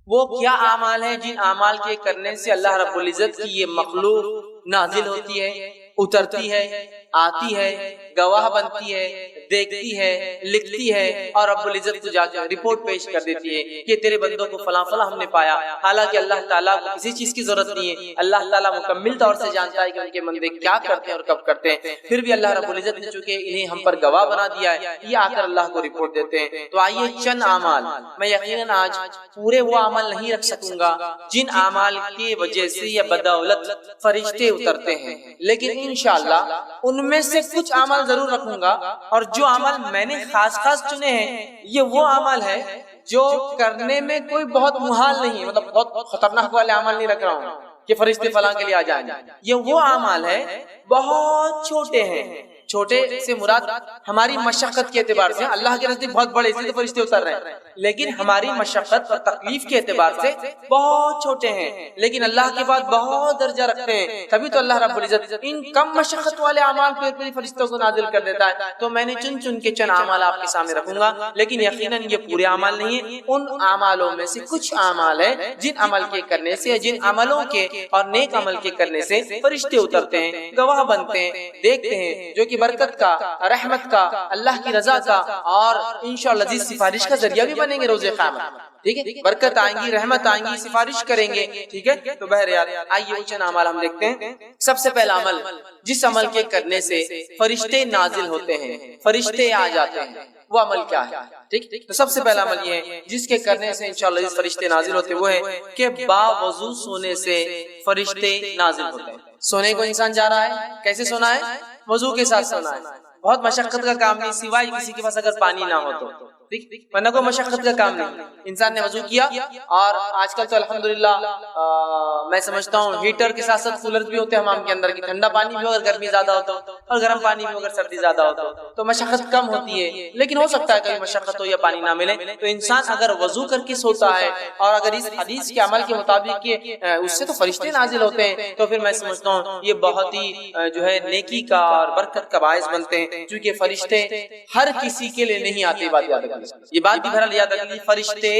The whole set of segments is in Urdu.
وہ کیا اعمال ہیں جن اعمال کے کرنے سے اللہ رب العزت کی یہ مخلوق نازل ہوتی ہے، اترتی ہے، آتی ہے، گواہ بنتی ہے، دیکھتی ہے، لکھتی ہے، اور رب العزت کو جا کر رپورٹ پیش کر دیتی ہے کہ تیرے بندوں کو فلاں فلاں ہم نے پایا، حالانکہ اللہ تعالیٰ کو کسی چیز کی ضرورت نہیں ہے۔ اللہ تعالیٰ مکمل طور سے جانتا ہے کہ ان کے بندے کیا کرتے ہیں اور کب کرتے ہیں، پھر بھی اللہ رب العزت نے چونکہ انہیں ہم پر گواہ بنا دیا ہے، یہ آ کر اللہ کو رپورٹ دیتے ہیں۔ تو آئیے چند اعمال، میں یقیناً آج پورے وہ اعمال نہیں رکھ سکوں گا جن اعمال کی وجہ سے یا بدولت فرشتے اترتے ہیں، لیکن انشاءاللہ ان میں سے کچھ اعمال ضرور رکھوں گا، اور جو عمل میں نے خاص چنے ہیں یہ وہ عمل ہے جو کرنے میں کوئی بہت محال نہیں ہے، مطلب بہت خطرناک والے عمل نہیں رکھ رہا ہوں کہ فرشتے فلاں کے لیے آ جائیں، یہ وہ عمل ہے بہت چھوٹے ہیں۔ چھوٹے سے مراد ہماری مشقت کے اعتبار سے، اللہ کے نزدیک بہت بڑے اس لیے تو فرشتے اتر رہے ہیں، لیکن ہماری مشقت اور تکلیف کے اعتبار سے بہت چھوٹے ہیں، لیکن اللہ کے بعد بہت درجہ رکھتے ہیں۔ تبھی تو اللہ رب العزت ان کم مشقت والے اعمال پہ فرشتوں کو نازل کر دیتا ہے۔ تو میں نے چن کے چند اعمال آپ کے سامنے رکھوں گا، لیکن یقیناً یہ پورے اعمال نہیں ہیں، ان اعمالوں میں سے کچھ اعمال ہیں جن عمل کے کرنے سے، جن عملوں کے اور نیک عمل کے کرنے سے فرشتے اترتے ہیں، گواہ بنتے ہیں، دیکھتے ہیں، جو کہ برکت کا، رحمت کا، اللہ کی رضا کا اور انشاءاللہ عزیز سفارش کا ذریعہ بھی بنیں گے روز قیامت۔ ٹھیک ہے، برکت آئیں گی، رحمت آئیں گی، سفارش کریں گے۔ ٹھیک ہے، تو بہرحال آئیے وہ چند اعمال ہم دیکھتے ہیں۔ سب سے پہلا عمل جس عمل کے کرنے سے فرشتے نازل ہوتے ہیں، فرشتے آ جاتے ہیں، وہ عمل کیا ہے؟ ٹھیک، تو سب سے پہلا عمل یہ ہے جس کے کرنے سے انشاءاللہ فرشتے نازل ہوتے ہیں، وہ ہے کہ باوضو سونے سے فرشتے نازل ہوتے ہیں۔ سونے کو انسان جا رہا ہے، کیسے سونا ہے؟ وضو کے ساتھ سونا ہے۔ بہت مشقت کا کام نہیں، سوائے کسی کے پاس اگر پانی نہ ہو تو، ورنہ کوئی مشقت کا کام نہیں۔ انسان نے وضو کیا، اور آج کل تو الحمدللہ میں سمجھتا ہوں ہیٹر کے ساتھ ساتھ کولر بھی ہوتے ہیں حمام کے اندر، کی ٹھنڈا پانی بھی اگر گرمی زیادہ ہوتا اور گرم پانی بھی اگر سردی زیادہ ہوتا تو مشقت کم ہوتی ہے، لیکن ہو سکتا ہے کبھی مشقت ہو یا پانی نہ ملے، تو انسان اگر وضو کر کے سوتا ہے اور اگر اس حدیث کے عمل کے مطابق اس سے تو فرشتے نازل ہوتے ہیں، تو پھر میں سمجھتا ہوں یہ بہت ہی جو ہے نیکی کا اور برکت کا باعث بنتے ہیں، کیونکہ فرشتے ہر کسی کے لیے نہیں آتے۔ بات یاد رکھیے، یہ بات بھی بہرحال یاد رکھیے، فرشتے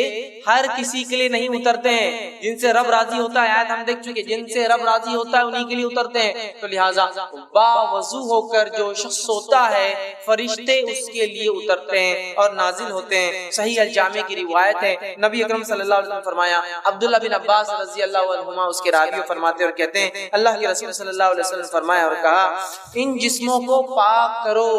ہر کسی کے لیے نہیں اترتے ہیں، جن سے رب راضی ہوتا ہے، آیت ہم دیکھ چکے، جن سے رب راضی ہوتا ہے انہی کے لیے اترتے ہیں۔ تو لہٰذا باوضو ہو کر جو شخص سوتا ہے فرشتے اس کے لیے اترتے ہیں اور نازل ہوتے ہیں۔ صحیح الجامع کی روایت ہے، نبی اکرم صلی اللہ علیہ وسلم فرمایا، عبداللہ بن عباس رضی اللہ عنہما اس کے راوی فرماتے اور کہتے ہیں، اللہ کے رسول صلی اللہ علیہ وسلم فرمایا اور کہا، ان جسموں کو پاک کرو،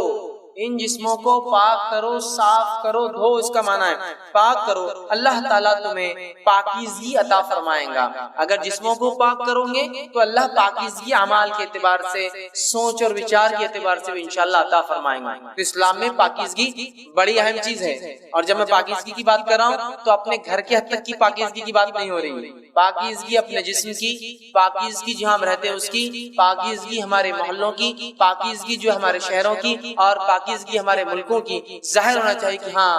ان جسموں کو پاک کرو، صاف کرو، دھو، اس کا معنی ہے پاک کرو، اللہ تعالیٰ تمہیں پاکیزگی عطا فرمائیں گا۔ اگر جسموں کو پاک کرو گے تو اللہ پاکیزگی اعمال کے اعتبار سے، سوچ اور وچار کے اعتبار سے انشاءاللہ عطا فرمائیں گا۔ تو اسلام میں پاکیزگی بڑی اہم چیز ہے، اور جب میں پاکیزگی کی بات کر رہا ہوں تو اپنے گھر کے حد تک کی پاکیزگی کی بات نہیں ہو رہی، پاکیزگی اپنے جسم کی، پاکیزگی جہاں ہم رہتے ہیں اس کی، پاکیزگی ہمارے محلوں کی، پاکیزگی جو ہمارے شہروں کی، اور پاکیزگی ہمارے ملکوں کی۔ ظاہر ہونا چاہیے کہ ہاں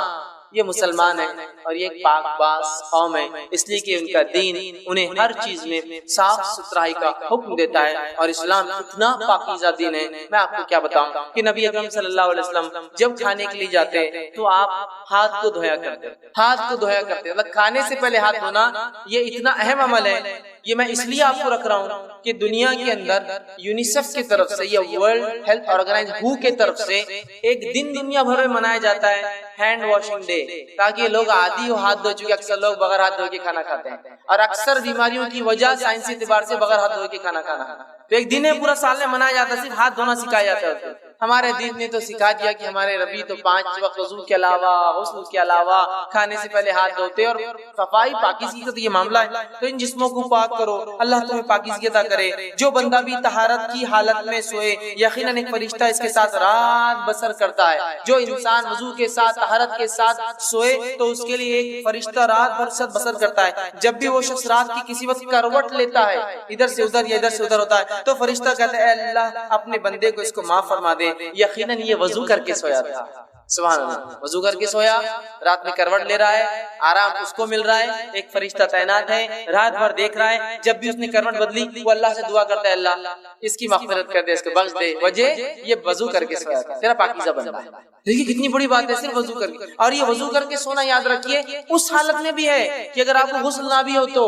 یہ مسلمان ہے اور یہ پاک باز قوم ہے، اس لیے کہ ان کا دین انہیں ہر چیز میں صاف ستھرائی کا حکم دیتا ہے، اور اسلام اتنا پاکیزہ دین ہے، میں آپ کو کیا بتاؤں کہ نبی اکرم صلی اللہ علیہ وسلم جب کھانے کے لیے جاتے تو آپ ہاتھ کو دھویا کرتے، ہاتھ کو دھویا کرتے، مطلب کھانے سے پہلے ہاتھ دھونا یہ اتنا اہم عمل ہے۔ یہ میں اس لیے آپ کو رکھ رہا ہوں کہ دنیا کے اندر یونیسیف کی طرف سے یا ورلڈ ہیلتھ آرگنائز WHO کی طرف سے ایک دن دنیا بھر میں منایا جاتا ہے، ہینڈ واشنگ ڈے، تاکہ لوگ عادی ہو ہاتھ دھو، چکے اکثر لوگ بغیر ہاتھ دھو کے کھانا کھاتے ہیں، اور اکثر بیماریوں کی وجہ سائنسی اعتبار سے بغیر ہاتھ دھو کے کھانا کھانا، تو ایک دن ہے پورا سال میں منایا جاتا ہے، صرف ہاتھ دھونا سکھایا جاتا ہے۔ ہمارے دین نے تو سکھا دیا کہ ہمارے ربی تو 5 وقت وضو کے علاوہ، غسل کے علاوہ کھانے سے پہلے ہاتھ دھوتے، اور صفائی پاکیزگی کا تو یہ معاملہ ہے۔ تو ان جسموں کو پاک کرو، اللہ تمہیں پاکیزگی عطا کرے۔ جو بندہ بھی طہارت کی حالت میں سوئے، یقیناً ایک فرشتہ اس کے ساتھ رات بسر کرتا ہے۔ جو انسان وضو کے ساتھ، طہارت کے ساتھ سوئے تو اس کے لیے ایک فرشتہ رات بھر بسر کرتا ہے۔ جب بھی وہ شخص رات کی کسی وقت کروٹ لیتا ہے، ادھر سے ادھر یا ادھر سے ادھر ہوتا ہے، تو فرشتہ کہتا ہے اے اللہ اپنے بندے کو اس کو معاف فرما دے، یقیناً یہ وضو کر کے سویا تھا۔ سبحان اللہ. وضو کر کے سویا, رات میں کروٹ لے رہا ہے, آرام اس کو مل رہا ہے, ایک فرشتہ تعینات ہے, رات بھر دیکھ رہا ہے. جب بھی اس نے کروٹ بدلی وہ اللہ سے دعا کرتا ہے, اللہ اس کی مغفرت کر دے, اس کو بخش دے. وجہ یہ وضو کر کے سویا تھا, تیرا پاکیزہ بن رہا ہے. دیکھیے کتنی بڑی بات ہے صرف وضو کر کے. اور یہ وضو کر کے سونا یاد رکھیے اس حالت میں بھی ہے کہ اگر آپ کو غسل نہ بھی ہو تو,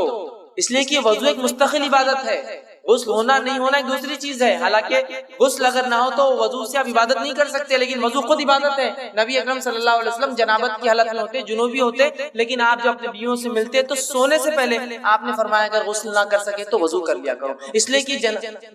اس لیے کہ وضو ایک مستقل عبادت ہے. غسل ہونا نہیں ہونا ایک دوسری چیز ہے. حالانکہ غسل اگر نہ ہو تو وضو سے آپ عبادت نہیں کر سکتے, لیکن وضو خود عبادت ہے. نبی اکرم صلی اللہ علیہ وسلم جنابت کی حالت میں ہوتے, جنوبی ہوتے, لیکن آپ جب اپنے بیویوں سے ملتے تو سونے سے پہلے آپ نے فرمایا اگر غسل نہ کر سکے تو وضو کر لیا کرو. اس لیے کہ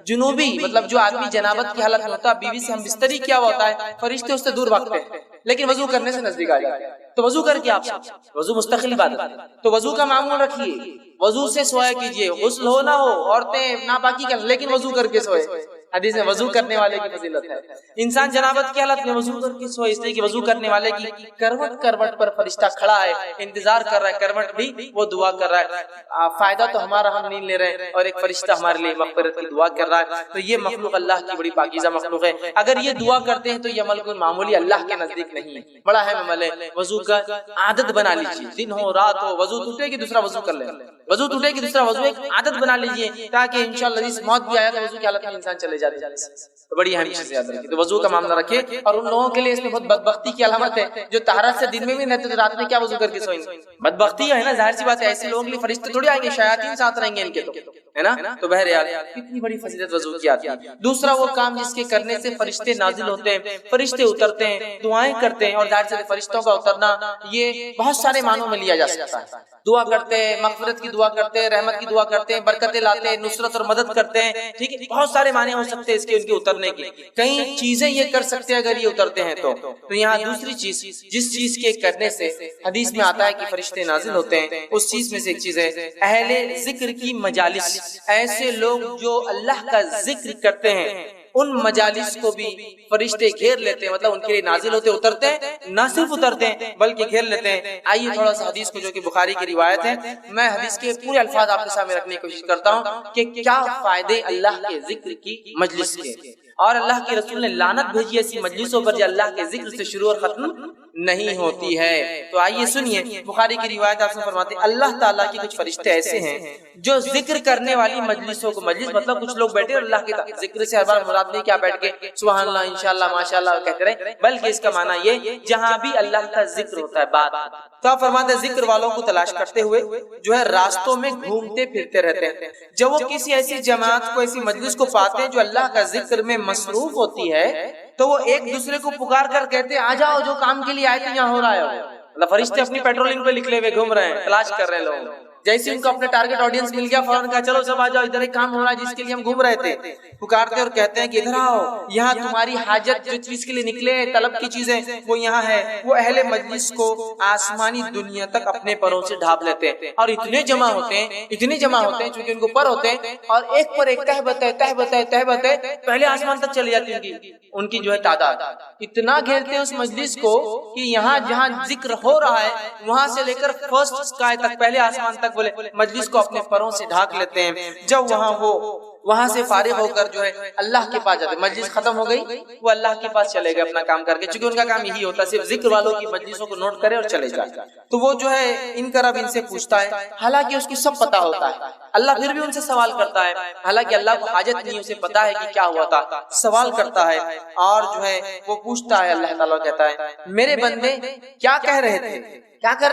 جنوبی مطلب جو آدمی جنابت کی حالت میں ہوتا, بیوی سے ہم بستری کیا ہوتا ہے, فرشتے اس سے دور بھاگتے ہیں, لیکن وضو کرنے سے نزدیک آ جاتے ہیں. تو وضو کر کے آپ وضو مستقل عبادت ہے. تو وضو کا معمول رکھیے, وضو سے سویا کیجئے, غسل ہو نہ ہو, عورتیں ناپاکی کریں لیکن وضو کر کے سوئے. حدیث میں وضو کرنے والے کی فضیلت ہے. انسان جنابت کی حالت میں وضو کر کے سوئے, اس لیے کہ وضو کرنے والے کی کروٹ پر فرشتہ کھڑا ہے, انتظار کر رہا ہے, کروٹ بھی وہ دعا کر رہا ہے. فائدہ تو ہمارا ہم نہیں لے رہے ہیں, اور ایک فرشتہ ہمارے لیے مغفرت کی دعا کر رہا ہے. تو یہ مخلوق اللہ کی بڑی پاکیزہ مخلوق ہے. اگر یہ دعا کرتے ہیں تو یہ عمل کوئی معمولی اللہ کے نزدیک نہیں ہے, بڑا اہم عمل ہے. وضو کا عادت بنا لیجیے, دن ہو رات ہو, وضو ٹوٹے کہ دوسرا وضو کر لیں, وضو ٹوٹے کہ دوسرا وضو, ایک عادت بنا لیجیے تاکہ انشاءاللہ اس موت بھی آیا تو وضو کی حالت میں انسان چلے جاتے. تو بڑی اہم چیز یاد رکھیے. تو وضو کا معاملہ رکھے. اور ان لوگوں کے لیے اس میں بہت بدبختی کی علامت ہے جو طہارت سے دن میں بھی رہتے تو رات میں کیا وضو کر کے سوئیں گے. بدبختی ہے نا, ظاہر سی بات ہے. ایسے لوگوں کے لیے فرشتے تھوڑی آئیں گے, شیاطین ساتھ رہیں گے ان کے, تو ہے نا. تو بہرحال کتنی بڑی فضیلت وضو کی آتی ہے. دوسرا وہ کام جس کے کرنے سے فرشتے نازل ہوتے ہیں, فرشتے اترتے ہیں, دعائیں کرتے ہیں. اور ظاہر سے فرشتوں کا اترنا یہ بہت سارے معنوں میں لیا جا سکتا ہے. دعا کرتے ہیں, مغفرت کی دعا کرتے ہیں, رحمت کی دعا کرتے ہیں, برکتیں لاتے ہیں, نصرت اور مدد کرتے ہیں. ٹھیک ہے, بہت سارے معنی ہو سکتے ہیں اس کے, ان کے اترنے کی. کئی چیزیں یہ کر سکتے ہیں اگر یہ اترتے ہیں تو. یہاں دوسری چیز جس چیز کے کرنے سے حدیث میں آتا ہے کہ فرشتے نازل ہوتے ہیں, اس چیز میں سے ایک چیز ہے اہل ذکر کی مجالس. ایسے لوگ جو اللہ کا ذکر کرتے ہیں ان مجالس کو بھی فرشتے گھیر لیتے ہیں. مطلب ان کے لیے نازل ہوتے, اترتے ہیں, نہ صرف اترتے ہیں بلکہ گھیر لیتے ہیں. آئیے تھوڑا سا حدیث کو, جو کہ بخاری کی روایت ہے, میں حدیث کے پورے الفاظ آپ کے سامنے رکھنے کی کوشش کرتا ہوں کہ کیا فائدے اللہ کے ذکر کی مجلس کے. اور اللہ کے رسول نے لعنت بھیجی ایسی مجلسوں پر جو اللہ کے ذکر سے شروع اور ختم نہیں ہوتی ہے. تو آئیے سنیے, بخاری کی روایت آپ سے فرماتے ہیں اللہ تعالیٰ کے کچھ فرشتے ایسے ہیں جو ذکر کرنے والی مجلسوں کو, مجلس مطلب کچھ لوگ بیٹھے اور اللہ کے ذکر سے ہر بار مراد نہیں کیا بیٹھ کے سبحان اللہ انشاءاللہ ماشاءاللہ کہتے رہے, بلکہ اس کا معنی یہ جہاں بھی اللہ کا ذکر ہوتا ہے بات. تو آپ فرماتے ہیں ذکر والوں کو تلاش کرتے ہوئے جو ہے راستوں میں گھومتے پھرتے رہتے ہیں. جب وہ کسی ایسی جماعت کو, ایسی مجلس کو پاتے ہیں جو اللہ کا ذکر میں مصروف ہوتی ہے, تو وہ ایک دوسرے کو پکار کر کہتے ہیں آ جاؤ جو کام کے لیے آئے تھے یہاں ہو رہا ہے. اللہ فرشتے اپنی پیٹرولنگ پہ نکلے ہوئے گھوم رہے ہیں, تلاش کر رہے ہیں لوگ. جیسے ان کو اپنے ٹارگٹ آڈینس مل گیا, فوراً کہا چلو سب آ جاؤ, ادھر ایک کام ہو رہا ہے جس کے لیے ہم گھوم رہے تھے. پکارتے اور کہتے ہیں کہ ادھر آؤ, یہاں تمہاری حاجت جو چیز کے لیے نکلے طلب کی چیزیں وہ یہاں ہے. وہ اہل مجلس کو آسمانی دنیا تک اپنے پروں سے ڈھانپ لیتے ہیں, اور اتنے جمع ہوتے ہیں چونکہ ان کو پر ہوتے ہیں, اور ایک پر ایک تہبت ہے پہلے آسمان تک چلی جاتی ہے ان کی جو ہے تعداد. اتنا گھیرتے ہیں اس مجلس کو کہ یہاں جہاں ذکر ہو رہا ہے وہاں سے لے کر فرسٹ اسکائی تک, پہلے آسمان تک بولے مجلس کو اپنے پروں سے ڈھانک لیتے ہیں. جب وہاں سے فارغ ہو کر جو ہے اللہ کے پاس جاتے, مجلس ختم ہو گئی وہ اللہ کے پاس چلے گئے اپنا کام کر کے, چونکہ ان کا کام یہی ہوتا ہے صرف ذکر والوں کی مجلسوں کو نوٹ کرے اور چلے جائے. تو وہ جو ہے ان کا رب ان سے پوچھتا ہے, حالانکہ اس کی سب پتا ہوتا ہے. اللہ پھر بھی ان سے سوال کرتا ہے, حالانکہ اللہ کو حاجت نہیں, اسے پتا ہے کہ کیا ہوا تھا. سوال کرتا ہے اور جو ہے وہ پوچھتا ہے, اللہ تعالیٰ کہتا ہے میرے بندے کیا کہہ رہے تھے, کیا کر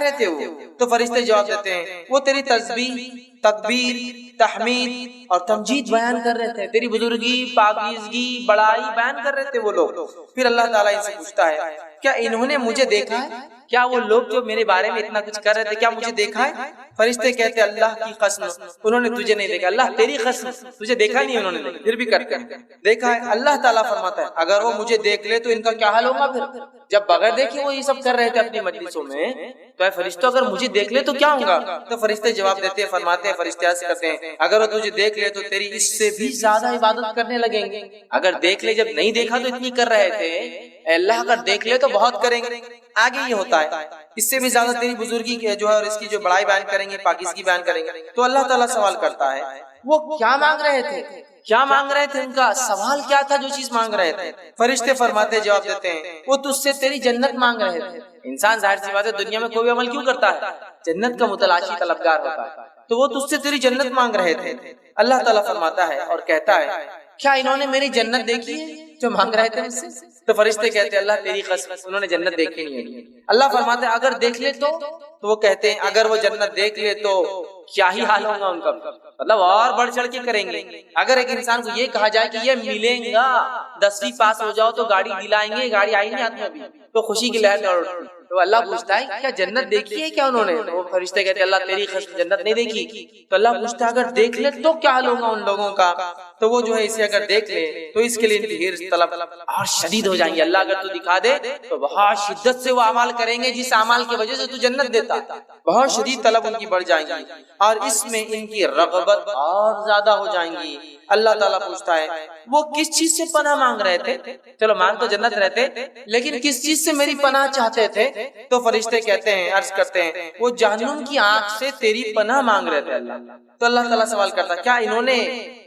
رہے تھے وہ. تو فرشتے جواب دیتے ہیں وہ تیری تسبیح, تکبیر, تحمید اور تمجید بیان کر رہے تھے, تیری بزرگی, پاکیزگی, بڑائی بیان کر رہے تھے وہ لوگ. پھر اللہ تعالیٰ ان سے پوچھتا ہے کیا انہوں نے مجھے دیکھا ہے, کیا وہ لوگ جو میرے بارے میں اتنا کچھ کر رہے تھے کیا مجھے دیکھا ہے. فرشتے کہتے اللہ کی قسم انہوں نے تجھے نہیں دیکھا, اللہ تیری قسم تجھے دیکھا نہیں انہوں نے, پھر بھی کرتے ہیں دیکھا ہے. اللہ تعالیٰ فرماتا ہے اگر وہ مجھے دیکھ لے تو ان کا کیا حال ہوگا. پھر جب بغیر دیکھے وہ یہ سب کر رہے تھے اپنی مجلسوں میں, تو اے فرشتوں اگر مجھے دیکھ لے تو کیا ہوگا. تو فرشتے جواب دیتے ہیں, فرماتے ہیں فرشتے عرض کرتے ہیں اگر وہ تجھے دیکھ لے تو تیری اس سے بھی زیادہ عبادت کرنے لگیں گے. اگر دیکھ لے, جب نہیں دیکھا تو اتنی کر رہے تھے, اللہ اگر دیکھ لے تو بہت کریں گے. آگے یہ ہوتا ہے اس سے بھی زیادہ تیری بزرگی جو ہے اور اس کی جو بڑائی بیان کریں گے, پاکیزگی بیان کریں گے. تو اللہ تعالیٰ سوال کرتا ہے وہ کیا مانگ رہے تھے, کیا مانگ رہے تھے, ان کا سوال کیا تھا, جو چیز مانگ رہے تھے. فرشتے فرماتے جواب دیتے ہیں وہ تجھ سے تیری جنت مانگ رہے تھے. انسان ظاہر سی بات ہے دنیا میں کوئی عمل کیوں کرتا ہے, جنت کا متلاشی طلبگار ہوتا ہے, تو وہ تجھ سے تیری جنت مانگ رہے تھے. اللہ تعالیٰ فرماتا ہے اور کہتا ہے کیا انہوں نے میری جنت دیکھی ہے جو مانگ رہے تھے مجھ سے؟ تو فرشتے کہتے ہیں اللہ تیری قسم انہوں نے جنت دیکھی نہیں ہے. اللہ فرماتے ہیں اگر دیکھ لے تو وہ کہتے ہیں اگر وہ جنت دیکھ لے تو کیا ہی حال ہوگا ان کا, مطلب اور بڑھ چڑھ کے کریں گے. اگر ایک انسان کو یہ کہا جائے کہ یہ ملیں گا, 10ویں پاس ہو جاؤ تو گاڑی دلائیں گے, گاڑی آئی نہیں ہاتھ میں ابھی, تو خوشی کی لہر دوڑ اٹھتی. تو اللہ پوچھتا ہے کیا جنت دیکھی ہے کیا انہوں نے؟ وہ فرشتے کہتے ہیں اللہ تیری قسم جنت نہیں دیکھی. تو اللہ پوچھتا ہے اگر دیکھ لے تو کیا حال ہوگا ان لوگوں کا؟ تو وہ جو ہے اسے اگر دیکھ لے تو اس کے لیے ان کی حرص طلب اور شدید ہو جائیں گے. اللہ اگر تو دکھا دے تو بہت شدت سے وہ اعمال کریں گے جس اعمال کی وجہ سے تو جنت دیتا, بہت شدید طلب ان کی بڑھ جائیں گی اور اس میں ان کی رغبت اور زیادہ ہو جائیں گی. اللہ تعالیٰ پوچھتا ہے وہ کس چیز سے پناہ مانگ رہے تھے؟ چلو مانگ تو جنت رہتے لیکن کس چیز سے میری پناہ چاہتے تھے؟ تو فرشتے کہتے ہیں عرض کرتے ہیں وہ جہنم کی آنکھ سے تیری پناہ مانگ رہے تھے اللہ. تو اللہ تعالیٰ سوال کرتا کیا انہوں نے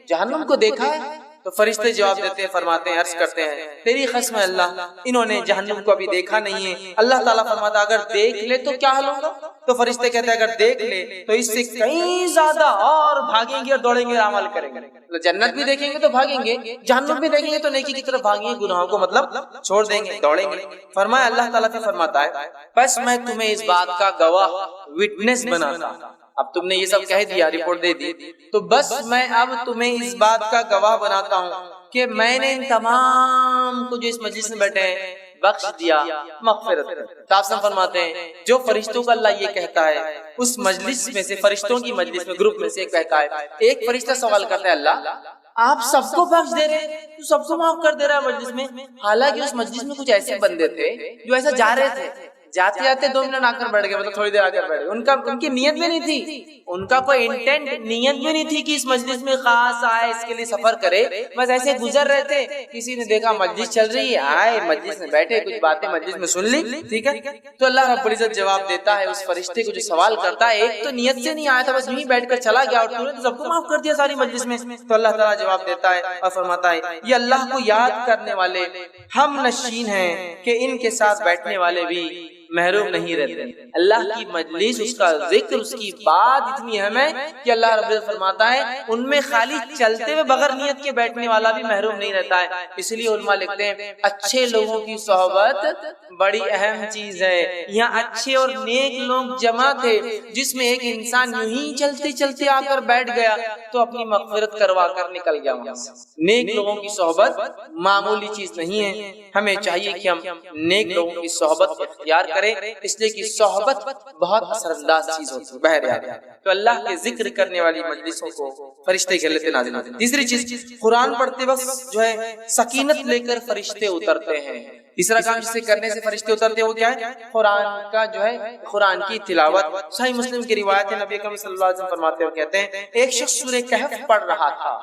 جہنم کو دیکھا ہے؟ تو فرشتے جواب دیتے ہیں فرماتے ہیں عرض کرتے ہیں تیری قسم ہے اللہ انہوں نے جہنم کو ابھی دیکھا نہیں ہے. اللہ تعالیٰ فرماتا اگر دیکھ لے تو کیا حال ہوگا؟ تو فرشتے کہتے ہیں اگر دیکھ لے تو اس سے کہیں زیادہ اور بھاگیں گے اور دوڑیں گے, عمل کریں گے. جنت بھی دیکھیں گے تو بھاگیں گے, جہنم بھی دیکھیں گے تو نیکی کی طرف بھاگیں گے, گناہوں کو مطلب چھوڑ دیں گے, دوڑیں گے. فرمایا اللہ تعالیٰ پھر فرماتا ہے بس میں تمہیں اس بات کا گواہ وٹنس بناتا. اب تم نے یہ سب کہہ دیا, رپورٹ دے دی, تو بس میں اب تمہیں اس بات کا گواہ بناتا ہوں کہ میں نے ان تمام کو جو اس مجلس میں بیٹھے ہیں بخش دیا, مغفرت. تاثم فرماتے ہیں جو فرشتوں کا اللہ یہ کہتا ہے اس مجلس میں سے, فرشتوں کی مجلس میں گروپ میں سے ایک کہتا ہے, ایک فرشتہ سوال کرتا ہے اللہ آپ سب کو بخش دے رہے ہیں, تو سب کو معاف کر دے رہا ہے مجلس میں. حالانکہ اس مجلس میں کچھ ایسے بندے تھے جو ایسا جا رہے تھے, جاتے جاتے 2 منٹ آ کر بیٹھ گئے, مطلب تھوڑی دیر آ کر بیٹھ گئے. ان کی نیت بھی نہیں تھی, ان کا کوئی انٹینٹ نیت بھی نہیں تھی کہ اس مجلس میں خاص آئے, اس کے لیے سفر کرے, بس ایسے گزر رہے تھے. کسی نے دیکھا مجلس چل رہی ہے, آئے مجلس میں بیٹھے, کچھ باتیں مجلس میں سن لی, ٹھیک ہے. تو اللہ رب العزت جواب دیتا ہے اس فرشتے کو جو سوال کرتا ہے, ایک تو نیت سے نہیں آیا تھا, بس یوں ہی بیٹھ کر چلا گیا اور تو نے تو سب کو معاف کر دیا ساری مجلس میں. تو اللہ تعالیٰ جواب دیتا ہے اور فرماتا ہے یہ اللہ کو یاد کرنے والے ہم نشین ہیں کہ ان کے ساتھ بیٹھنے والے بھی محروم نہیں رہتے. اللہ کی مجلس, اس کا ذکر, اس کی بات اتنی اہم ہے کہ اللہ رب العزت فرماتا ہے ان میں خالی چلتے ہوئے بغیر نیت کے بیٹھنے والا بھی محروم نہیں رہتا ہے. اس لیے علماء لکھتے ہیں اچھے لوگوں کی صحبت بڑی اہم چیز ہے. یہاں اچھے اور نیک لوگ جمع تھے, جس میں ایک انسان یوں ہی چلتے چلتے آ کر بیٹھ گیا تو اپنی مغفرت کروا کر نکل گیا وہاں سے. نیک لوگوں کی صحبت معمولی چیز نہیں ہے, ہمیں چاہیے کہ ہم نیک لوگوں کی صحبت اختیار کریں, اس لیے کہ صحبت بہت اثر انداز چیز ہوتی ہے. بہرحال تو اللہ کے ذکر کرنے والی مجلسوں کو فرشتے کے لیے نازل ہوتے ہیں. تیسری چیز, قرآن پڑھتے وقت جو ہے سکینت لے کر فرشتے اترتے ہیں. تیسرا کام جسے کرنے سے فرشتے اترتے ہیں وہ کیا ہے؟ قرآن کا جو ہے قرآن کی تلاوت. صحیح مسلم کی روایت ہے, نبی اکرم صلی اللہ علیہ وسلم فرماتے ہیں اور کہتے ہیں ایک شخص سورہ کہف پڑھ رہا تھا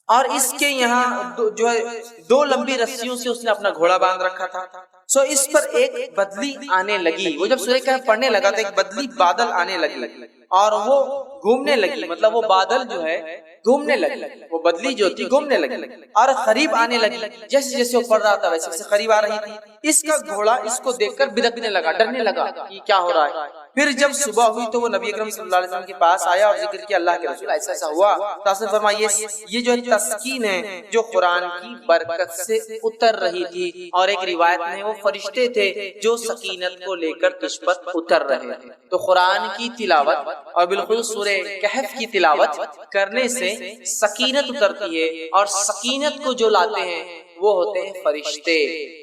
اور اس کے یہاں جو ہے 2 لمبی رسیوں سے اس نے اپنا گھوڑا باندھ رکھا تھا. سو اس پر ایک بدلی آنے لگی. وہ جب سورہ کہف پڑھنے لگا تو ایک بدلی بادل آنے لگی اور وہ گھومنے لگی, مطلب وہ بادل جو ہے گھومنے لگی, وہ بدلی جو تھی گھومنے لگی اور قریب آنے لگی. جیسے جیسے وہ پڑھ رہا تھا ویسے ویسے قریب آ رہی تھی. اس کا گھوڑا اس کو دیکھ کر بدکنے لگا, ڈرنے لگا کہ کیا ہو رہا ہے. پھر جب صبح ہوئی تو وہ نبی اکرم صلی اللہ علیہ وسلم کے پاس آیا اور ذکر کیا اللہ کے رسول ایسا ایسا ہوا. تو آپ نے فرمایا یہ جو تسکین ہے جو قرآن کی برکت سے اتر رہی تھی, اور ایک روایت میں وہ فرشتے تھے جو سکینت کو لے کر تجھ پر اتر رہے تھے. تو قرآن کی تلاوت اور بالخصوص سورہ کہف کی تلاوت کرنے سے سکینت اترتی ہے, اور سکینت کو جو لاتے ہیں وہ ہوتے ہیں فرشتے.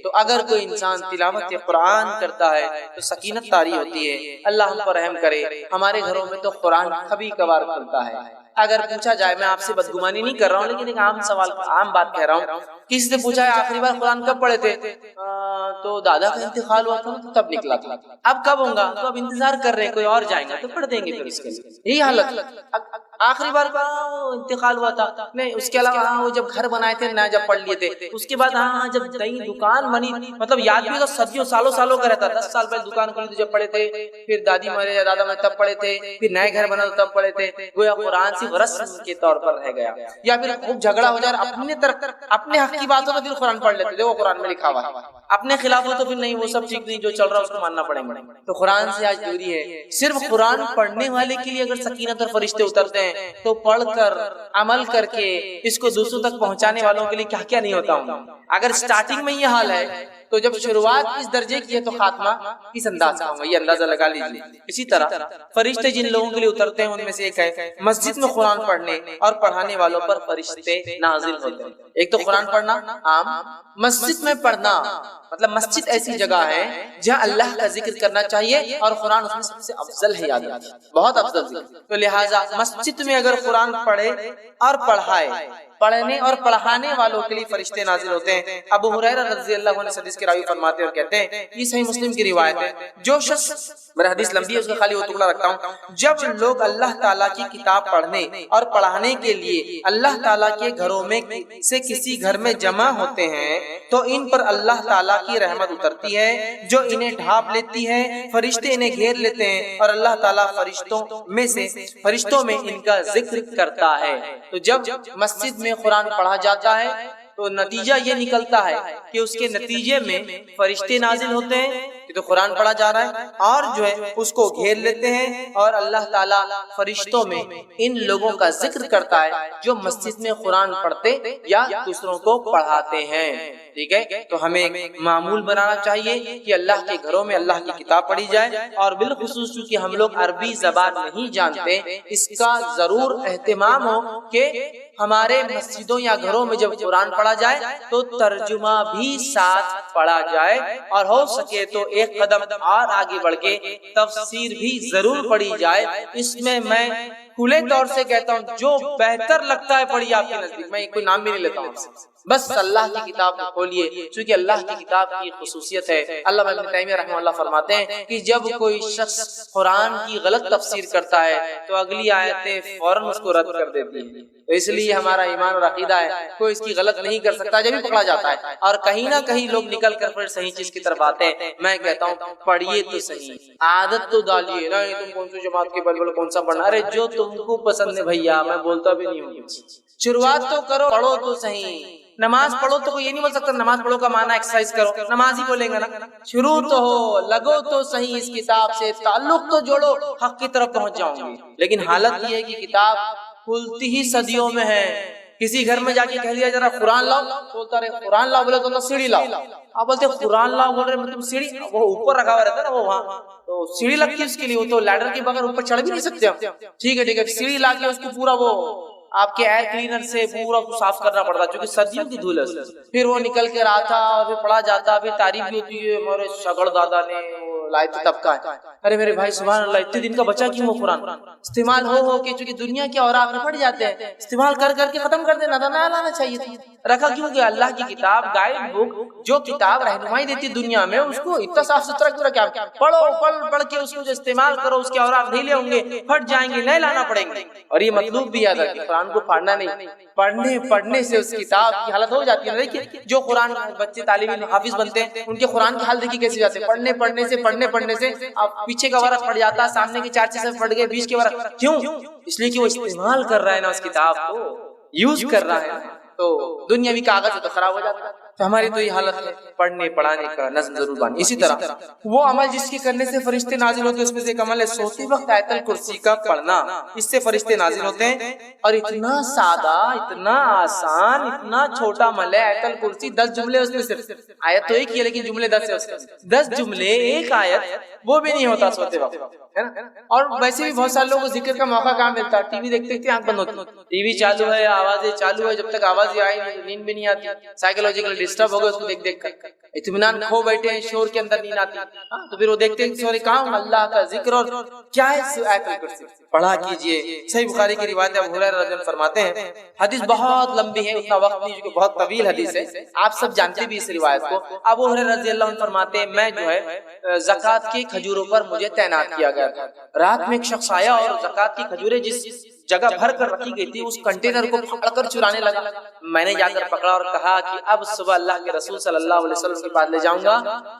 تو اگر کوئی انسان تلاوت قرآن کرتا ہے تو سکینت طاری ہوتی ہے. اللہ ہم پر رحم کرے. ہمارے گھروں میں تو قرآن کبھی کبھار کھلتا ہے. اگر پوچھا جائے, میں آپ سے بدگمانی نہیں کر رہا ہوں لیکن ایک عام سوال, عام بات کہہ رہا ہوں, کسی سے پوچھا ہے آخری بار قرآن کب پڑھے تھے, تو دادا کا انتقال ہوا تھا تب نکلا تھا. اب کب ہوگا, تو اب انتظار کر رہے ہیں, کوئی اور جائیں گا تو پڑھ دیں گے. پھر اس کے لیے یہی حالت. آخری بار انتقال ہوا تھا نہیں، اس کے علاوہ وہ جب گھر بنائے تھے نہ جب پڑھ لیے تھے، اس کے بعد جب نئی دکان بنی، مطلب یاد بھی تو صدیوں سالوں کا رہتا، 10 سال پہلے دکان کھولی جب پڑھے تھے، پھر دادی مرے یا دادا مرے تب پڑھے تھے، پھر نئے گھر بنا تب پڑھے تھے، گویا قرآن صرف رسم کے طور پر رہ گیا، یا پھر خوب جھگڑا ہو جائے اپنے حق کی بات ہو تو پھر قرآن پڑھ لیتے تھے، وہ قرآن میں لکھا ہوا ہے، اپنے خلاف ہو تو پھر نہیں، وہ سب ٹھیک نہیں، جو چل رہا ہے اس کو ماننا پڑے گا۔ تو قرآن سے آج دوری ہے۔ صرف قرآن پڑھنے والے کے لیے اگر سکینت اور فرشتے اترتے ہیں تو پڑھ کر عمل کر کے اس کو دوسروں تک پہنچانے والوں کے لیے کیا کیا نہیں ہوتا ہوں۔ اگر سٹارٹنگ میں یہ حال ہے تو جب شروعات اس درجے کی ہے تو خاتمہ کس انداز کا ہوگا، یہ اندازہ لگا لیجیے۔ اسی طرح فرشتے جن لوگوں کے لیے اترتے ہیں ان میں سے ایک ہے مسجد میں قرآن پڑھنے اور پڑھانے والوں پر فرشتے نازل ہوتے ہیں۔ ایک تو قرآن پڑھنا عام، مسجد میں پڑھنا مطلب مسجد ایسی جگہ ہے جہاں اللہ کا ذکر کرنا چاہیے اور قرآن اس میں سب سے افضل ہے، یاد رکھیے بہت افضل ذکر۔ تو لہٰذا مسجد میں اگر قرآن پڑھے اور پڑھائے، پڑھنے اور پڑھانے والوں کے لیے فرشتے نازل ہوتے ہیں۔ ابو ہریرہ رضی اللہ عنہ حدیث کی راوی فرماتے اور کہتے ہیں، یہ صحیح مسلم کی روایت ہے، جو شخص، میرا حدیث لمبی ہے اس کا خالی وہ ٹکڑا رکھتا ہوں، جب لوگ اللہ تعالیٰ کی کتاب پڑھنے اور پڑھانے کے لیے اللہ تعالیٰ کے گھروں میں سے کسی گھر میں جمع ہوتے ہیں تو ان پر اللہ تعالیٰ کی رحمت اترتی ہے جو انہیں ڈھانپ لیتی ہے، فرشتے انہیں گھیر لیتے ہیں اور اللہ تعالیٰ فرشتوں میں ان کا ذکر کرتا ہے۔ تو جب مسجد میں قرآن پڑھا جاتا ہے تو نتیجہ یہ نکلتا ہے کہ اس کے نتیجے میں فرشتے نازل ہوتے ہیں، تو قرآن پڑھا جا رہا ہے اور جو ہے اس کو گھیر لیتے ہیں اور اللہ تعالیٰ فرشتوں میں ان لوگوں کا ذکر کرتا ہے جو مسجد میں قرآن پڑھتے یا دوسروں کو پڑھاتے ہیں۔ ٹھیک ہے، تو ہمیں معمول بنانا چاہیے کہ اللہ کے گھروں میں اللہ کی کتاب پڑھی جائے، اور بالخصوص چونکہ ہم لوگ عربی زبان نہیں جانتے، اس کا ضرور اہتمام ہو کہ ہمارے مسجدوں یا گھروں میں جب قرآن پڑھا جائے تو ترجمہ بھی ساتھ پڑھا جائے، اور ہو سکے تو ایک قدم اور آگے بڑھ کے تفسیر بھی ضرور پڑھی جائے۔ اس میں کھلے طور سے کہتا ہوں جو بہتر لگتا ہے پڑھیے آپ کے نزدیک، میں کوئی نام بھی نہیں لیتا ہوں، بس اللہ کی کتاب کھولیے، چونکہ اللہ کی کتاب کی خصوصیت ہے۔ علامہ ابن تیمیہ رحمہ اللہ فرماتے ہیں کہ جب کوئی شخص قرآن کی غلط تفسیر کرتا ہے تو اگلی آیتیں فوراً اس کو رد کر دیتی ہیں، تو اس لیے ہمارا ایمان اور عقیدہ ہے کوئی اس کی غلط نہیں کر سکتا جب بھی پکڑا جاتا ہے، اور کہیں نہ کہیں لوگ نکل کر پھر صحیح چیز کی طرف آتے ہیں۔ میں کہتا ہوں پڑھیے تو صحیح، عادت تو ڈالیے نا، تم کون سی جماعت کے بلبل کون سا پڑھنا، ارے جو تم کو پسند ہے بھیا، میں بولتا بھی نہیں ہوں، شروعات تو کرو، پڑھو تو صحیح۔ نماز پڑھو تو کوئی یہ نہیں بول سکتا نماز پڑھو کا معنی ایکسرسائز کرو، نماز ہی بولیں گے نا، شروع تو ہو، لگو تو صحیح اس کتاب سے، تعلق تو جوڑو، حق کی طرف پہنچ جاؤں گے۔ لیکن حالت یہ ہے کہ کتاب کھلتی ہی صدیوں میں ہے، کسی گھر میں جا کے کہہ دیا ذرا قرآن لاؤ، بولتا رہے قرآن لاؤ، بولے تو سیڑھی لاؤ، آپ بولتے قرآن لاؤ، بول رہے تم سیڑھی، وہ اوپر رکھا ہوا رہتا ہے نا، وہ وہاں تو سیڑھی لگتی ہے اس کے لیے، وہ تو لیڈر کے بغیر اوپر چڑھ بھی نہیں سکتے ہم۔ ٹھیک ہے، سیڑھی لا کے اس کو پورا وہ آپ کے ایئر کلینر سے پورا صاف کرنا پڑتا چونکہ سردیوں کی دھول ہے، پھر وہ نکل کے آتا اور پھر پڑھا جاتا، پھر تعریف بھی ہوتی ہے، ہمارے شگڑ دادا نے لائے تھے تب کا ہے۔ ارے میرے بھائی سبحان اللہ، اتنے دن کا بچا کیوں وہ قرآن استعمال ہو کے، چونکہ دنیا کے اوراق میں پڑ جاتے ہیں، استعمال کر کے ختم کر دینا تھا، نیا لانا چاہیے تھا، رکھا کیوں کہ اللہ کی کتاب گائیڈ بک جو کتاب رہنمائی دیتی دنیا میں، اس کو اتنا صاف ستھرا کیوں رکھا؟ پڑھو، پڑھ کے اس کو جو استعمال کرو، اس کے اوراق ڈھیلے ہوں گے، پھٹ جائیں گے، نئے لانا پڑیں گے۔ اور یہ مطلوب بھی یاد رکھیں، قرآن کو پڑھنا نہیں، پڑھنے سے اس کتاب کی حالت ہو جاتی ہے۔ دیکھیے جو قرآن بچے طالب علم حافظ بنتے ہیں، ان کے قرآن کی حالت دیکھیے کیسی جاتی ہے، پڑھنے سے اب پیچھے کا ورق پڑ جاتا ہے، سامنے کے 4 سے پڑ گئے، بیچ کے ورق کیوں؟ اس لیے کہ وہ استعمال کر رہا ہے نا، اس کتاب کو یوز کر رہا ہے، تو دنیاوی کاغذ تو خراب ہو جاتا ہے۔ تو ہماری تو یہ حالت ہے، پڑھنے پڑھانے کا نظم ضرور بانی۔ اسی طرح وہ عمل جس کے کرنے سے فرشتے نازل ہوتے ہیں، اس میں سے ایک عمل ہے سوتے وقت آیت الکرسی کا پڑھنا، اس سے فرشتے نازل ہوتے ہیں۔ اور اتنا سادہ، اتنا آسان، اتنا چھوٹا عمل ہے آیت الکرسی، 10 جملے اس میں، صرف آیت تو ایک ہی ہے لیکن جملے 10 ہے، اس میں 10 جملے، ایک آیت، وہ بھی نہیں ہوتا سوتے وقت، ہے نا۔ اور ویسے بھی بہت سارے لوگوں کو ذکر کا موقع کہاں ملتا ہے، ٹی وی دیکھتے آنکھ بند ہوتی، ٹی وی چالو ہے، آوازیں چالو ہے، جب تک آوازیں آئی نیند بھی نہیں آتی، سائیکولوجیکل ڈسٹرب ہو گئے اس کو دیکھ کر، اطمینان کھو بیٹھے ہیں، شور کے اندر نیند آتی، تو پھر وہ دیکھتے ہیں سوری کہاں اللہ کا ذکر، اور کیا ہے آیت الکرسی، پڑھا کیجئے۔ صحیح بخاری کی روایت ہے، ابو ہریرہ رضی اللہ عنہ فرماتے ہیں، حدیث بہت لمبی ہے، اتنا وقت نہیں کیونکہ بہت طویل حدیث ہے، آپ سب جانتے بھی اس روایت کو۔ ابو ہریرہ رضی اللہ عنہ فرماتے ہیں، میں جو ہے زکوٰۃ کی کھجوروں پر مجھے تعینات کیا گیا تھا، رات میں ایک شخص آیا اور زکوٰۃ کی کھجوریں جگہ بھر کر رکھی گئی تھی، اس کنٹینر کو پکڑ کر چرانے لگا۔ میں نے جا کر پکڑا اور کہا کہ اب صبح اللہ کے رسول صلی اللہ علیہ وسلم کے پاس لے جاؤں گا۔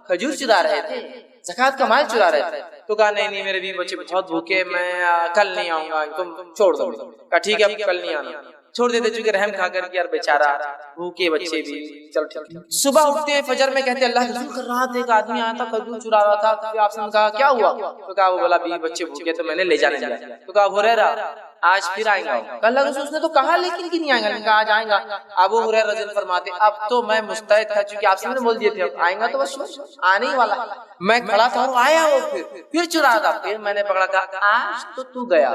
کھجور چرا رہے تھے، زکوٰۃ کا مال چرا رہے تھے۔ تو کہا نہیں نہیں میرے بیوی بچے بہت بھوکے، میں کل نہیں آؤں گا، تم چھوڑ دو۔ کہا ٹھیک ہے اب کل نہیں آنا، چھوڑ دیتے، چونکہ رحم کھا کر یار بیچارہ بھوکے بچے بھی، چلو ٹھیک۔ صبح اٹھتے ہیں فجر میں کہتے اللہ کے رسول کر رہا تھا، ایک آدمی آیا تھا کھجور چرا رہا تھا، پھر آپ سے کہا کیا ہوا؟ تو کہا وہ بولا بیوی بچے بھوکے تو میں نے لے جانے دیا۔ تو کہا ابو ہریرہ آج پھر آئیں گا؟ اللہ کے رسول نے تو کہا لیکن کہ نہیں آئیں گا، نے کہا آج آئیں گا۔ ابو ہریرہ رضی اللہ عنہ فرماتے اب تو میں مستعد تھا، چونکہ آپ سے نے بول دیے تھے اب آئیں گا تو بس آنے ہی والا۔ میں کھڑا تھا اور آیا وہ پھر چرا تھا، پھر میں نے پکڑا، کہا آج تو گیا،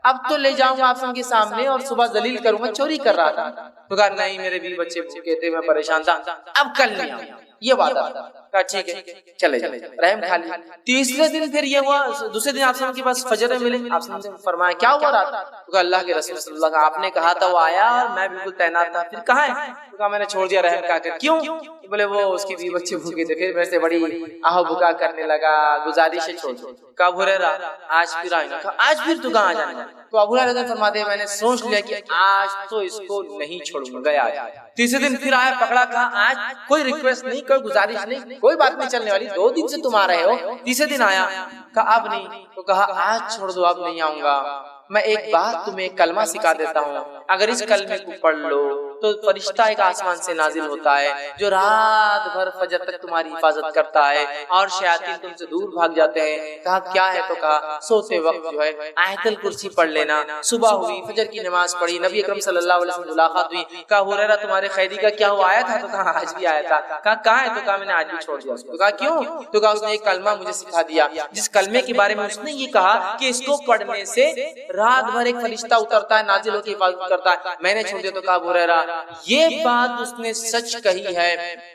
اب تو لے جاؤں گا آپ کے سامنے اور صبح ذلیل کروں گا، چوری کر رہا تھا۔ تو کہا نہیں میرے بیوی بچے بھوکے تھے، میں پریشان تھا، اب کل نہیں آؤں، یہ بات آتا۔ کہا ٹھیک ہے چلے جائے، رحم کھا لیا۔ تیسرے دن پھر یہ ہوا، دوسرے دن آپ کے پاس فجر میں ملے، آپ نے فرمایا کیا ہوا رات؟ تو کہا اللہ کے رسول صلی اللہ علیہ وسلم آپ نے کہا تھا وہ آیا اور میں بالکل تعینات تھا، پھر کہاں ہے؟ تو کہا میں نے چھوڑ دیا رحم کھا کر۔ کیوں؟ بولے وہ اس کی بیوی بچے بھوکے تھے، پھر میرے سے بڑی آہو بکا کرنے لگا، گزارش ہے چھوڑ دو۔ کہا ابو ہریرہ آج پھر آئیں گا۔ کہا آج پھر تو کہاں جانا؟ تو ابو ہریرہ فرماتے ہیں میں نے سوچ لیا کہ آج تو اس کو نہیں چھوڑوں گا، گیا۔ تیسرے دن پھر آیا، پکڑا، کہا آج کوئی ریکویسٹ نہیں، کوئی گزارش نہیں، کوئی بات نہیں چلنے والی، 2 دن سے تم آ رہے ہو۔ تیسرے دن آیا، کہا اب نہیں، تو کہا آج چھوڑ دو، اب نہیں آؤں گا۔ میں ایک بات تمہیں ایک کلمہ سکھا دیتا ہوں، اگر اس کلمے کو پڑھ لو تو فرشتہ ایک آسمان سے نازل ہوتا ہے جو رات بھر فجر تک تمہاری حفاظت کرتا ہے اور شیاطین تم سے دور بھاگ جاتے ہیں۔ کہا کیا ہے؟ تو کہا سوتے وقت جو ہے آیت الکرسی پڑھ لینا۔ صبح ہوئی، فجر کی نماز پڑھی، نبی اکرم صلی اللہ علیہ وسلم ملاقات ہوئی۔ کہا ابو ہریرہ تمہارے قیدی کا کیا ہوا، آیا تھا؟ تو کہا آج بھی آیا تھا۔ کہا کہاں ہے؟ تو کہا میں نے آج بھی چھوڑ دیا۔ تو کہا کیوں؟ تو کہا اس نے ایک کلمہ مجھے سکھا دیا جس کلمے کے بارے میں اس نے یہ کہا کہ اس کو پڑھنے سے رات بھر ایک فرشتہ اترتا ہے، نازل ہو کے حفاظت کرتا ہے، میں نے چھوڑ دیا۔ تو کہا ابو ہریرہ یہ بات اس نے سچ کہی ہے،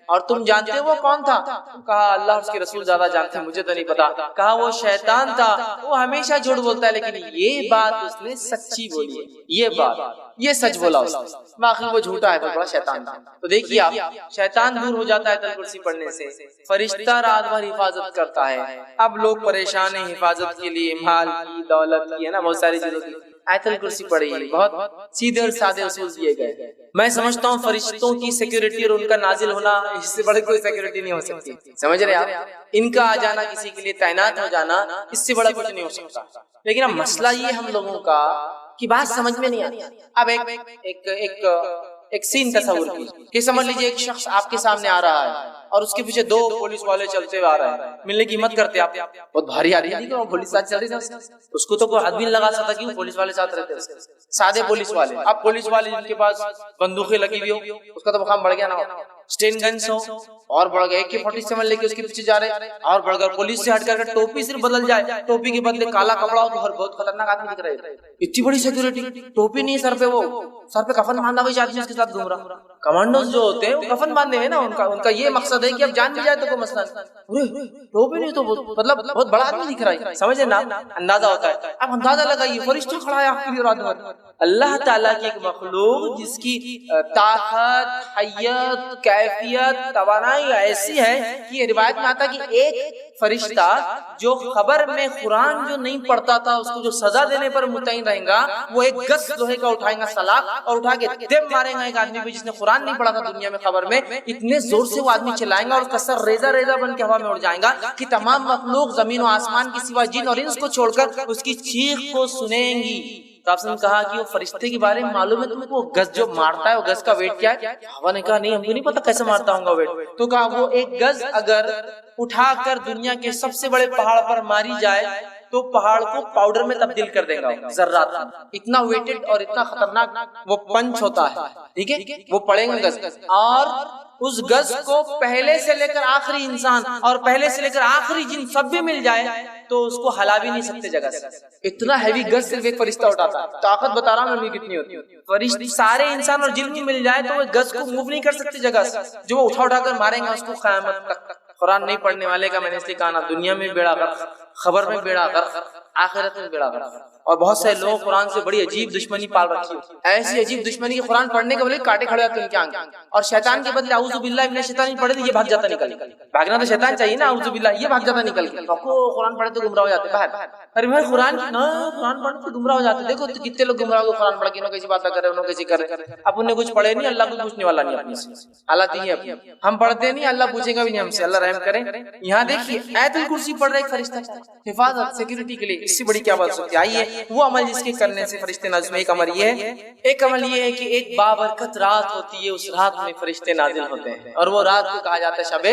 اور تم جانتے وہ کون تھا؟ کہا اللہ اس کے رسول زیادہ جانتے ہیں، مجھے تو نہیں پتا۔ کہا وہ شیطان تھا، وہ ہمیشہ جھوٹ بولتا ہے لیکن یہ بات اس نے سچی بولی ہے، یہ بات یہ سچ بولا اس نے، باقی وہ جھوٹا ہے، وہ بڑا شیطان تھا۔ تو دیکھیے آپ، شیطان دور ہو جاتا ہے آیت الکرسی پڑھنے سے، فرشتہ رات بھر حفاظت کرتا ہے۔ اب لوگ پریشان ہیں حفاظت کے لیے، مال کی، دولت کی، ہے نا، بہت ساری چیزوں کی۔ آیت الکرسی پڑھی، بہت سیدھے اور سادے اصول دیے گئے۔ میں سمجھتا ہوں فرشتوں کی سیکیورٹی اور ان کا نازل ہونا اس سے بڑی کوئی سیکیورٹی نہیں ہو سکتی، سمجھ رہے آپ؟ ان کا آ جانا، کسی کے لیے تعینات ہو جانا، اس سے بڑا کچھ نہیں ہو سکتا۔ لیکن اب مسئلہ یہ ہم لوگوں کا کہ بات سمجھ میں نہیں آتی۔ اب ایک سین تصور کیجیے کہ سمجھ لیجیے ایک شخص آپ کے سامنے آ رہا ہے اور اس کے پیچھے 2 پولیس والے چلتے ہوئے آ رہے ہیں، ملنے کی ہمت کرتے آپ، بہت بھاری آدمی تھی کہ وہ پولیس ساتھ چل رہی تھی، اس کو تو کوئی ہاتھ بھی نہیں لگا سکتا کہ وہ پولیس والے ساتھ رہتے، سادے پولیس والے۔ اب پولیس والے جن کے پاس بندوقیں لگی ہوئی ہو، اس کا تو مقام بڑھ گیا نا، اسٹین گنز ہو اور بڑھ گئے، AK-47 لے کے اس کے پیچھے جا رہے اور بڑھ گئے، پولیس سے ہٹ کر ٹوپی صرف بدل جائے، ٹوپی کے بدلے کالا کپڑا ہو اور بہت خطرناک آدمی دکھ رہے، اتنی بڑی سیکیورٹی، ٹوپی نہیں سر پہ، وہ سر پہ کفن باندھا ہوئی آدمی اس کے ساتھ گھوم رہا۔ کمانڈوز جو ہوتے ہیں وہ کفن باندھے ہیں نا، ان کا یہ مقصد ہے کہ اب جان بھی جائے تو کوئی مسئلہ نہیں، ٹوپی نہیں تو مطلب بہت بڑا آدمی دکھ رہا ہے، سمجھے نا، اندازہ ہوتا ہے۔ اب اندازہ لگائیے فرشتہ کھڑا ہے آپ کے لیے رات بھر، اللہ تعالیٰ کی ایک مخلوق جس کی طاقت، حیت، کیفیت، توانائی ایسی ہے کہ یہ روایت میں آتا ہے کہ ایک فرشتہ جو خبر میں قرآن جو نہیں پڑھتا تھا اس کو جو سزا دینے پر متعین رہے گا، وہ ایک گز لوہے کا اٹھائیں گا سلاخ اور اٹھا کے دم مارے گا ایک آدمی پہ جس نے قرآن نہیں پڑھا تھا دنیا میں، خبر میں اتنے زور سے وہ آدمی چلائیں گا اور اس کا سر ریزہ ریزہ بن کے ہوا میں اڑ جائیں گا کہ تمام مخلوق زمین و آسمان کی سوا جن اور انس کو چھوڑ کر اس کی چیخ کو سنیں گی۔ تو آپ نے کہا کہ وہ فرشتے کے بارے میں معلوم ہے تم کو، گز جو مارتا ہے وہ گز کا ویٹ کیا ہے؟ ہوا نے کہا نہیں ہم کو نہیں پتا کیسے مارتا ہوں گا ویٹ۔ تو کہا وہ ایک گز اگر اٹھا کر دنیا کے سب سے بڑے پہاڑ پر ماری جائے تو پہاڑ کو پاؤڈر میں تبدیل کر دے گا ذرات، اتنا ویٹڈ اور اتنا خطرناک وہ پنچ ہوتا ہے، ٹھیک ہے، وہ پڑیں گے گز، اور اس گز کو پہلے سے لے کر آخری انسان اور پہلے سے لے کر آخری جن سب بھی مل جائے تو اس کو ہلا بھی نہیں سکتے جگہ سے، اتنا ہیوی گز صرف ایک فرشتہ اٹھاتا ہے۔ طاقت بتا رہا ہوں کتنی ہوتی ہے، فرشتے سارے انسان اور جن بھی مل جائے تو وہ گز کو موو نہیں کر سکتے جگہ سے، جو وہ اٹھا کر ماریں گے اس کو قیامت تک۔ قرآن نہیں پڑھنے والے کا میں نے اس لیے کہا نا، دنیا میں بیڑا غرق، خبر میں بیڑا غرق، آخرت میں بیڑا غرق۔ اور بہت سے لوگ قرآن سے بڑی عجیب دشمنی پال رکھی ہے، ایسی عجیب دشمنی کہ قرآن پڑھنے کے بدلے کاٹے کھڑے ہوتے ہیں ان کے آنکھ، اور شیطان کے بدلے اعوذ باللہ من الشیطان پڑھے تو یہ بھاگ جاتا نکل کے۔ بھاگنا تو شیطان چاہیے نا، اعوذ باللہ یہ بھاگ جاتا نکل کے۔ قرآن پڑھے تو گمراہ ہو جاتے باہر۔ ارے بھائی قرآن پڑھنے تو گمراہ ہو جاتے، دیکھو کتنے لوگ گمراہ ہو قرآن پڑھ کے، انہوں کیسی باتیں کر رہے ہیں، انہوں کیسی کر رہے ہیں۔ اب انہیں کچھ پڑھے نہیں، اللہ کو پوچھنے والا نہیں اپنے سے، اللہ دی ہے اپنی، ہم پڑھتے نہیں، اللہ پوچھے گا بھی نہیں ہم سے، اللہ رحم کرے۔ یہاں دیکھیے آیت الکرسی پڑھ رہا ہے ایک فرشتہ، حفاظت سیکورٹی کے لیے، اس سے بڑی کیا بات ہوتی ہے؟ آئیے وہ عمل جس کے کرنے سے فرشتے نازل میں، ایک عمل یہ ہے، ایک عمل یہ ہے کہ ایک بابرکت رات ہوتی ہے، اس رات میں فرشتے نازل ہوتے ہیں، اور وہ رات کو کہا جاتا ہے شب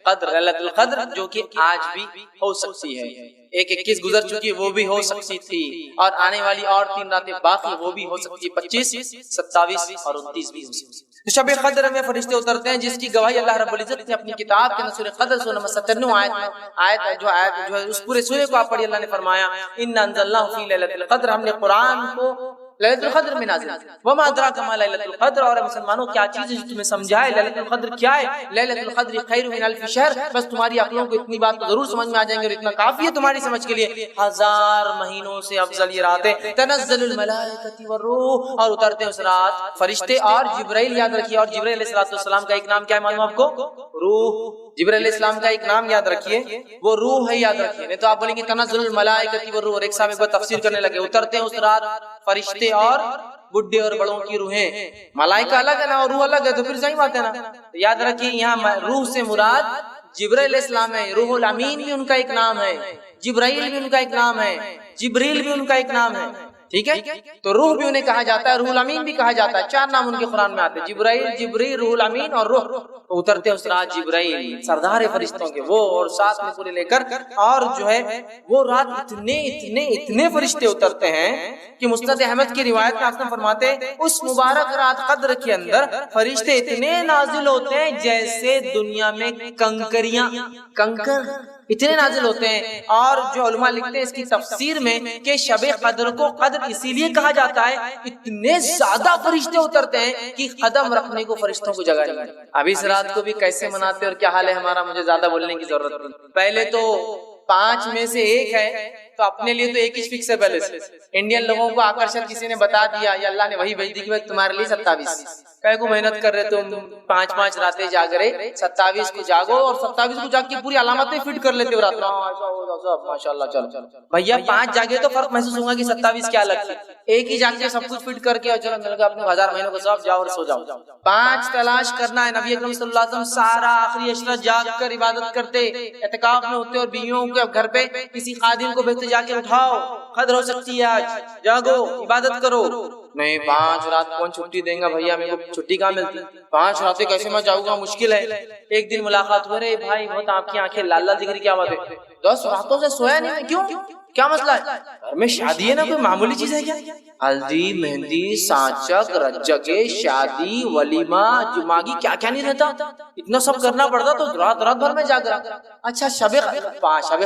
قدر، لیلۃ القدر، جو کہ آج بھی ہو سکتی ہے۔ ایک 21 گزر چکی وہ بھی ہو سکتی تھی، اور آنے والی اور 3 راتیں باقی وہ بھی ہو سکتی ہے، 25، 27 اور 29 بھی ہو سکتی ہے۔ شب قدر میں فرشتے اترتے ہیں، جس کی گواہی اللہ رب العزت نے اپنی کتاب کے سورہ قدر سورہ نمبر 97 آیت جو ہے اس پورے سورے کو آپ پڑھیے، اللہ نے فرمایا انا انزلناہ فی لیلۃ القدر، ہم نے قرآن کو لیلۃ القدر میں نازل کیا۔ وما ادراک ما لیلۃ القدر، اور مسلمانوں کیا چیز ہے جو تمہیں سمجھائے لیلۃ القدر کیا ہے؟ لیلۃ القدر خیر من الف شہر، بس تمہاری عقلوں کو اتنی بات ضرور سمجھ میں آ جائیں گے، اور اتنا کافی ہے تمہاری سمجھ کے لیے، 1000 مہینوں سے افضل یہ رات ہے۔ تنزل الملائکۃ والروح، اور اترتے اس رات فرشتے اور جبرائیل، یاد رکھیے، اور جبرائیل علیہ السلام کا ایک نام کیا ہے معلوم آپ کو؟ روح۔ جبرائیل علیہ السلام کا ایک نام یاد رکھیے، وہ روح ہے، یاد رکھیے، نہیں تو آپ بولیں گے تنزل الملائکۃ والروح، اور ایک صاحب ایک بار تفسیر کرنے لگے، اترتے ہیں اس رات فرشتے اور بڈھے اور بڑوں کی روحیں، ملائکہ الگ ہے نا اور روح الگ ہے، تو پھر صحیح بات ہے نا۔ یاد رکھیے یہاں روح سے مراد جبرائیل علیہ السلام ہے، روح الامین بھی ان کا ایک نام ہے، جبرائیل بھی ان کا ایک نام ہے، جبریل بھی ان کا ایک نام ہے، ٹھیک ہے؟ تو روح بھی انہیں کہا جاتا ہے، روح الامین بھی کہا جاتا ہے، 4 نام ان کے قرآن میں آتے ہیں، جبرائیل، جبریل، روح الامین اور روح۔ اترتے اس رات جبرائیل سردار فرشتوں کے وہ، اور ساتھ میں پورے لے کر، اور جو ہے وہ رات اتنے فرشتے اترتے ہیں کہ مسند احمد کی روایت میں آپ فرماتے ہیں اس مبارک رات قدر کے اندر فرشتے اتنے نازل ہوتے ہیں جیسے دنیا میں کنکر اتنے نازل ہوتے ہیں۔ اور جو علماء لکھتے ہیں اس کی تفسیر میں کہ شب قدر کو قدر اسی لیے کہا جاتا ہے، اتنے زیادہ فرشتے اترتے ہیں کہ قدم رکھنے کو فرشتوں کو جگہ نہیں۔ اب اس رات کو بھی کیسے مناتے اور کیا حال ہے ہمارا، مجھے زیادہ بولنے کی ضرورت نہیں۔ پہلے تو 5 میں سے 1 ہے، تو اپنے لیے تو 1 ہی فکس ہے پہلے سے۔ انڈین لوگوں کو آکرشن کسی نے بتا دیا، یا اللہ نے وہی بھیج دی کہ تمہارے لیے 27، کہے کو محنت کر رہے تم 5 راتیں جاگ رہے، 27 کو جاگو، اور 27 کو جاگ کے پوری علامتیں فٹ کر لیتے ہو رات میں، ماشاء اللہ۔ چلو بھیا 5 جاگے تو فرق محسوس ہوگا کہ 27 کیا الگ تھی، 1 ہی جاگ کے سب کچھ فٹ کر کے، اور چلو مل گیا اپنے 1000 مہینوں کو سب جاؤ اور سو جاؤ۔ 5 تلاش کرنا ہے، نبی اکرم صلی اللہ علیہ وسلم سارا آخری عشرہ جاگ کر عبادت کرتے، اعتکاف میں ہوتے، اور بیویوں کے گھر پہ کسی خادم کو بھیجتے، جا کے اٹھاؤ قدر ہو سکتی ہے آج، جاگو عبادت کرو۔ نہیں 5 رات کون چھٹی دیں گا بھیا، میرے کو چھٹی کہاں ملتی، 5 راتیں کیسے میں جاؤں گا، مشکل ہے۔ ایک دن ملاقات ہوئے، رہے بھائی بہت آپ کی آنکھیں لال لال دکھ رہی، کیا بات ہے؟ 10 راتوں سے سویا نہیں، کیوں کیا مسئلہ ہے؟ گھر میں شادی ہے نا، کوئی معمولی چیز ہے کیا؟ ہلدی مہندی سانچک رجگے شادی ولیمہ جماگی کیا کیا نہیں رہتا، اتنا سب کرنا پڑتا، تو رات بھر میں جاگ رہا۔ اچھا شب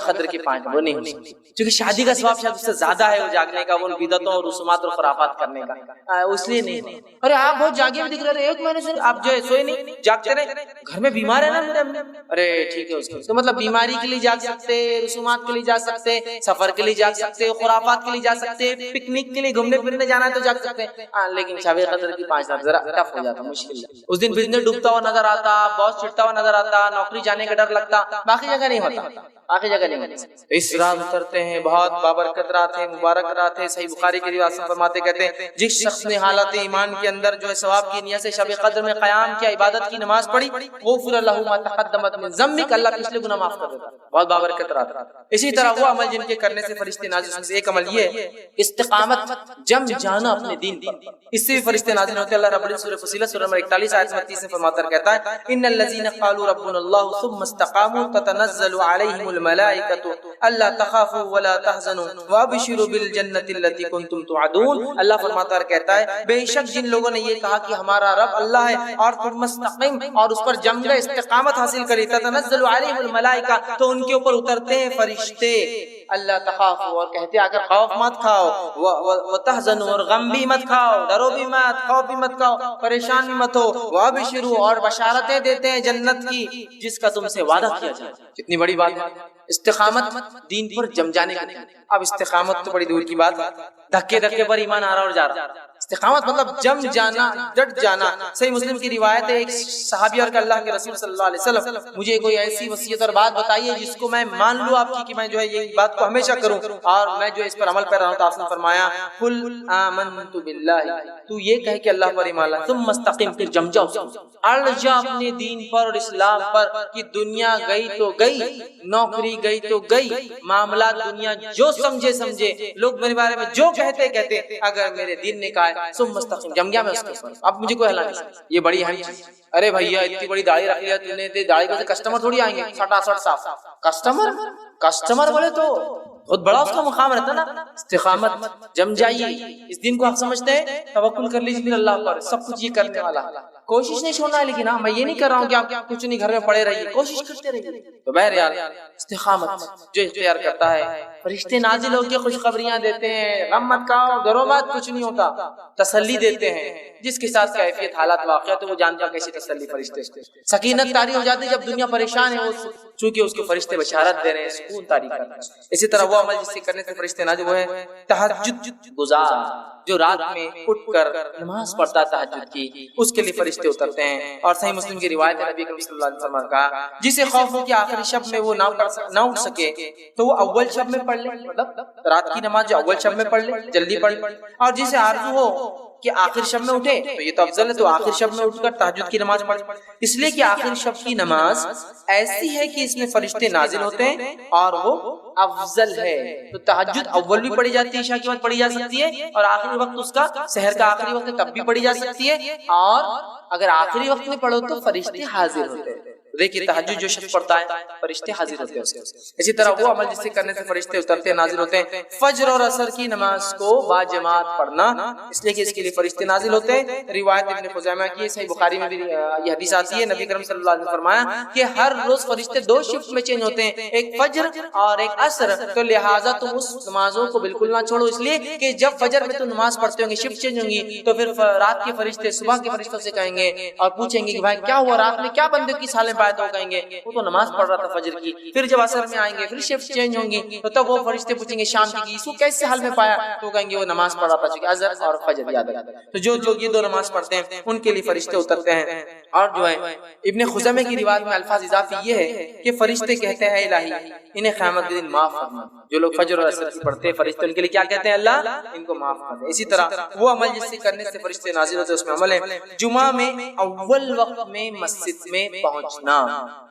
قدر کی 5 وہ نہیں ہو سکتی، کیونکہ شادی کا ثواب شاید اس سے زیادہ ہے وہ جاگنے کا، وہ بدعتوں اور رسومات اور خرافات کرنے کا، اس لیے نہیں۔ ارے آپ بہت جاگے ہوئے دکھ رہے، 1 مہینے سے آپ جو ہے سوئے نہیں، جاگتے رہے، گھر میں بیمار ہے نا میرے امی، ارے ٹھیک ہے، اس کا مطلب بیماری کے لیے جاگ سکتے، رسومات کے لیے جاگ سکتے، سفر کے لیے جاگ سکتے، خرافات کے لیے جاگ سکتے، پکنک کے لیے گھومنے پھرنے جانا ہے تو جاگ سکتے ہیں، لیکن شب قدر کی 5 رات ذرا ٹف ہو جاتا، مشکل ہے۔ اس دن بزنس ڈوبتا ہوا نظر آتا، باس چھٹتا ہوا نظر آتا، نوکری جانے کا ڈر لگتا، باقی جگہ نہیں ہوتا، باقی جگہ نہیں ہوتا۔ اس رات اترتے ہیں، بہت بابرکت رات ہے، مبارک رات ہے۔ صحیح بخاری کی روایت سے فرماتے کہتے ہیں جس شخص نے حالت ایمان کے اندر جو ہے ثواب کی نیت سے شب قدر میں قیام کیا، عبادت کی، نماز پڑھی، غفر له ما تقدم من ذنبک، اللہ پچھلے گناہ معاف کر دیتا، بہت بابرکت رات۔ اسی طرح وہ عمل جن کے کرنے سے فرشتے نازل ہوتے ہیں، ایک عمل یہ ہے استقامت، جم جانا اپنے دین پر، اس سے بھی فرشتے نازل ہوتے ہیں۔ اللہ رب العزت سورہ فصیلت سورہ نمبر 41 آیت 30 سے فرماتا ہے، کہتا ہے ان الذين قالوا ربنا الله ثم استقاموا تتنزل عليهم الملائكة الا تخافوا ولا تحزنوا وابشروا بالجنة التي كنتم توعدون۔ اللہ فرماتا ہے، کہتا ہے بے شک جن لوگوں نے یہ کہا کہ ہمارا رب اللہ ہے، اور تم مستقیم اور اس پر جم گئے، استقامت حاصل کری، تتنزل عليهم الملائكة، تو ان کے اوپر اترتے ہیں فرشتے، اللہ تخافوا، اور کہتے ہیں اگر خوف مت کھاؤ، وتحزنوا، اور غم بھی مت کھاؤ، ڈرو بھی مت، خوف بھی مت کھاؤ، پریشان بھی مت ہو، وابشروا، اور بشارتیں دیتے ہیں جنت کی جس کا تم سے وعدہ کیا جائے۔ کتنی بڑی بات ہے، استقامت دین پر جم جانے کا نہیں. اب استقامت تو بڑی دور کی بات، دھکے دھکے پر ایمان آ رہا اور جا رہا. استقامت مطلب جم جانا، ڈٹ جانا. صحیح مسلم کی روایت ہے، ایک صحابی اور کہ اللہ کے رسول صلی اللہ علیہ وسلم مجھے کوئی ایسی وصیت اور بات بتائیے جس کو میں مان لوں آپ کی کہ میں جو ہے یہ بات کو ہمیشہ کروں اور میں جو اس پر عمل کر رہا ہوں. تو آپ نے فرمایا قل آمنت باللہ، تو یہ کہے کہ اللہ پر ایمان لا، ثم استقم، پھر جم جاؤ، اڑ جا اپنے دین پر اور اسلام پر. کہ دنیا گئی تو گئی، نوکری گئی تو گئی، معاملات دنیا جو سمجھے لوگ میرے بارے میں جو کہتے اگر میرے دین نے کہا ہے ثم استقم، جم گیا میں اس کے اوپر. اب مجھے کوئی ہلا نہیں. یہ بڑی اہم چیز. ارے بھیا اتنی بڑی داڑھی رکھ لیا تم نے، داڑھی کو کسٹمر تھوڑی آئیں گے سٹا صاف. کسٹمر بولے تو بہت بڑا اس کا مقام رہتا نا. استقامت، جم جائیے. اس دن کو آپ سمجھتے ہیں، توکل کر لیجیے پھر اللہ پر. سب کچھ یہ کرنے والا، کوشش نہیں چھوڑنا ہے. لیکن میں یہ نہیں کر رہا ہوں کہ آپ کچھ نہیں گھر میں پڑے رہیے، کوشش کرتے رہیے. تو بہرحال استقامت جو اختیار کرتا ہے، فرشتے نازل ہو کے خوشخبریاں دیتے ہیں، غم مت کھاؤ، ڈرو مت، کچھ نہیں ہوتا، تسلی دیتے ہیں. جس کے ساتھ کیفیت حالات واقعہ تو وہ جانتا کیسی تسلی. فرشتے سکینت طاری ہو جاتی جب دنیا پریشان ہے، چونکہ اس کو فرشتے بشارت دے رہے ہیں، سکون طاری کر رہے ہیں. اسی طرح وہ عمل جس سے کرنے سے فرشتے نازل وہ ہے تہجد گزار، جو رات میں اٹھ کر نماز پڑھتا ہے تہجد کی، اس کے لیے فرشتے اترتے ہیں. اور صحیح مسلم کی روایت ہے، نبی کریم صلی اللہ علیہ وسلم کا جسے خوف ہو کہ آخری شب میں وہ نہ اٹھ سکے تو وہ اول شب میں پڑھ لے، مطلب رات کی نماز جو اول شب میں پڑھ لے، جلدی پڑھ لے. اور جسے آرزو ہو کہ آخر شب میں اٹھے تو یہ تو افضل ہے، تو آخر شب میں اٹھ کر تہجد کی نماز پڑھے. اس لیے کہ آخر شب کی نماز ایسی ہے کہ اس میں فرشتے نازل ہوتے ہیں اور وہ افضل ہے. تو تہجد اول بھی پڑھی جاتی ہے، عشاء کے بعد پڑھی جا سکتی ہے، اور آخری وقت اس کا سحر کا آخری وقت تب بھی پڑھی جا سکتی ہے. اور اگر آخری وقت میں پڑھو تو فرشتے حاضر ہوتے ہیں. دیکھیے تہجد جو شخص پڑھتا ہے فرشتے حاضر ہوتے ہیں. اسی طرح وہ عمل جس سے کرنے سے فرشتے اترتے ہیں، نازل ہوتے ہیں. فجر اور عصر کی نماز کو باجماعت پڑھنا، اس لیے کہ اس کے لیے فرشتے نازل ہوتے ہیں. روایت ابن خزیمہ کی، صحیح بخاری میں بھی یہ حدیث آتی ہے، نبی کریم صلی اللہ علیہ وسلم نے فرمایا کہ ہر روز فرشتے دو شفٹ میں چینج ہوتے ہیں، ایک فجر اور ایک عصر. تو لہٰذا تم اس نمازوں کو بالکل نہ چھوڑو، اس لیے کہ جب فجر میں تم نماز پڑھتے ہوں گے، شفٹ چینج ہوں گی، تو پھر رات کے فرشتے صبح کے فرشتوں سے کہیں گے اور پوچھیں گے کہ بھائی کیا ہوا رات میں، کیا بندے کی حال میں بات ہو. کہیں گے وہ تو نماز پڑھ رہا تھا فجر کی. پھر جب عصر میں آئیں گے پھر شفٹ چینج ہوں گی، تو تب وہ فرشتے پوچھیں گے شام کی اس کو کیسے حال میں پایا، تو کہیں گے وہ نماز پڑھ رہا تھا، چونکہ عصر اور فجر یاد ہے. تو جو لوگ یہ دو نماز پڑھتے ہیں ان کے لیے فرشتے اترتے ہیں. اور جو ہے ابن خزیمہ کی روایت میں الفاظ اضافی یہ ہے کہ فرشتے کہتے ہیں الہی انہیں قیامت کے دن معاف فرما. جو لوگ فجر اور عصر پڑھتے ہیں فرشتے ان کے لیے کیا کہتے ہیں؟ اللہ ان کو معاف کر دے. اسی طرح وہ عمل جس سے کرنے سے فرشتے نازل ہوتے ہیں اس میں عمل ہے جمعہ میں اول وقت میں مسجد میں پہنچنا.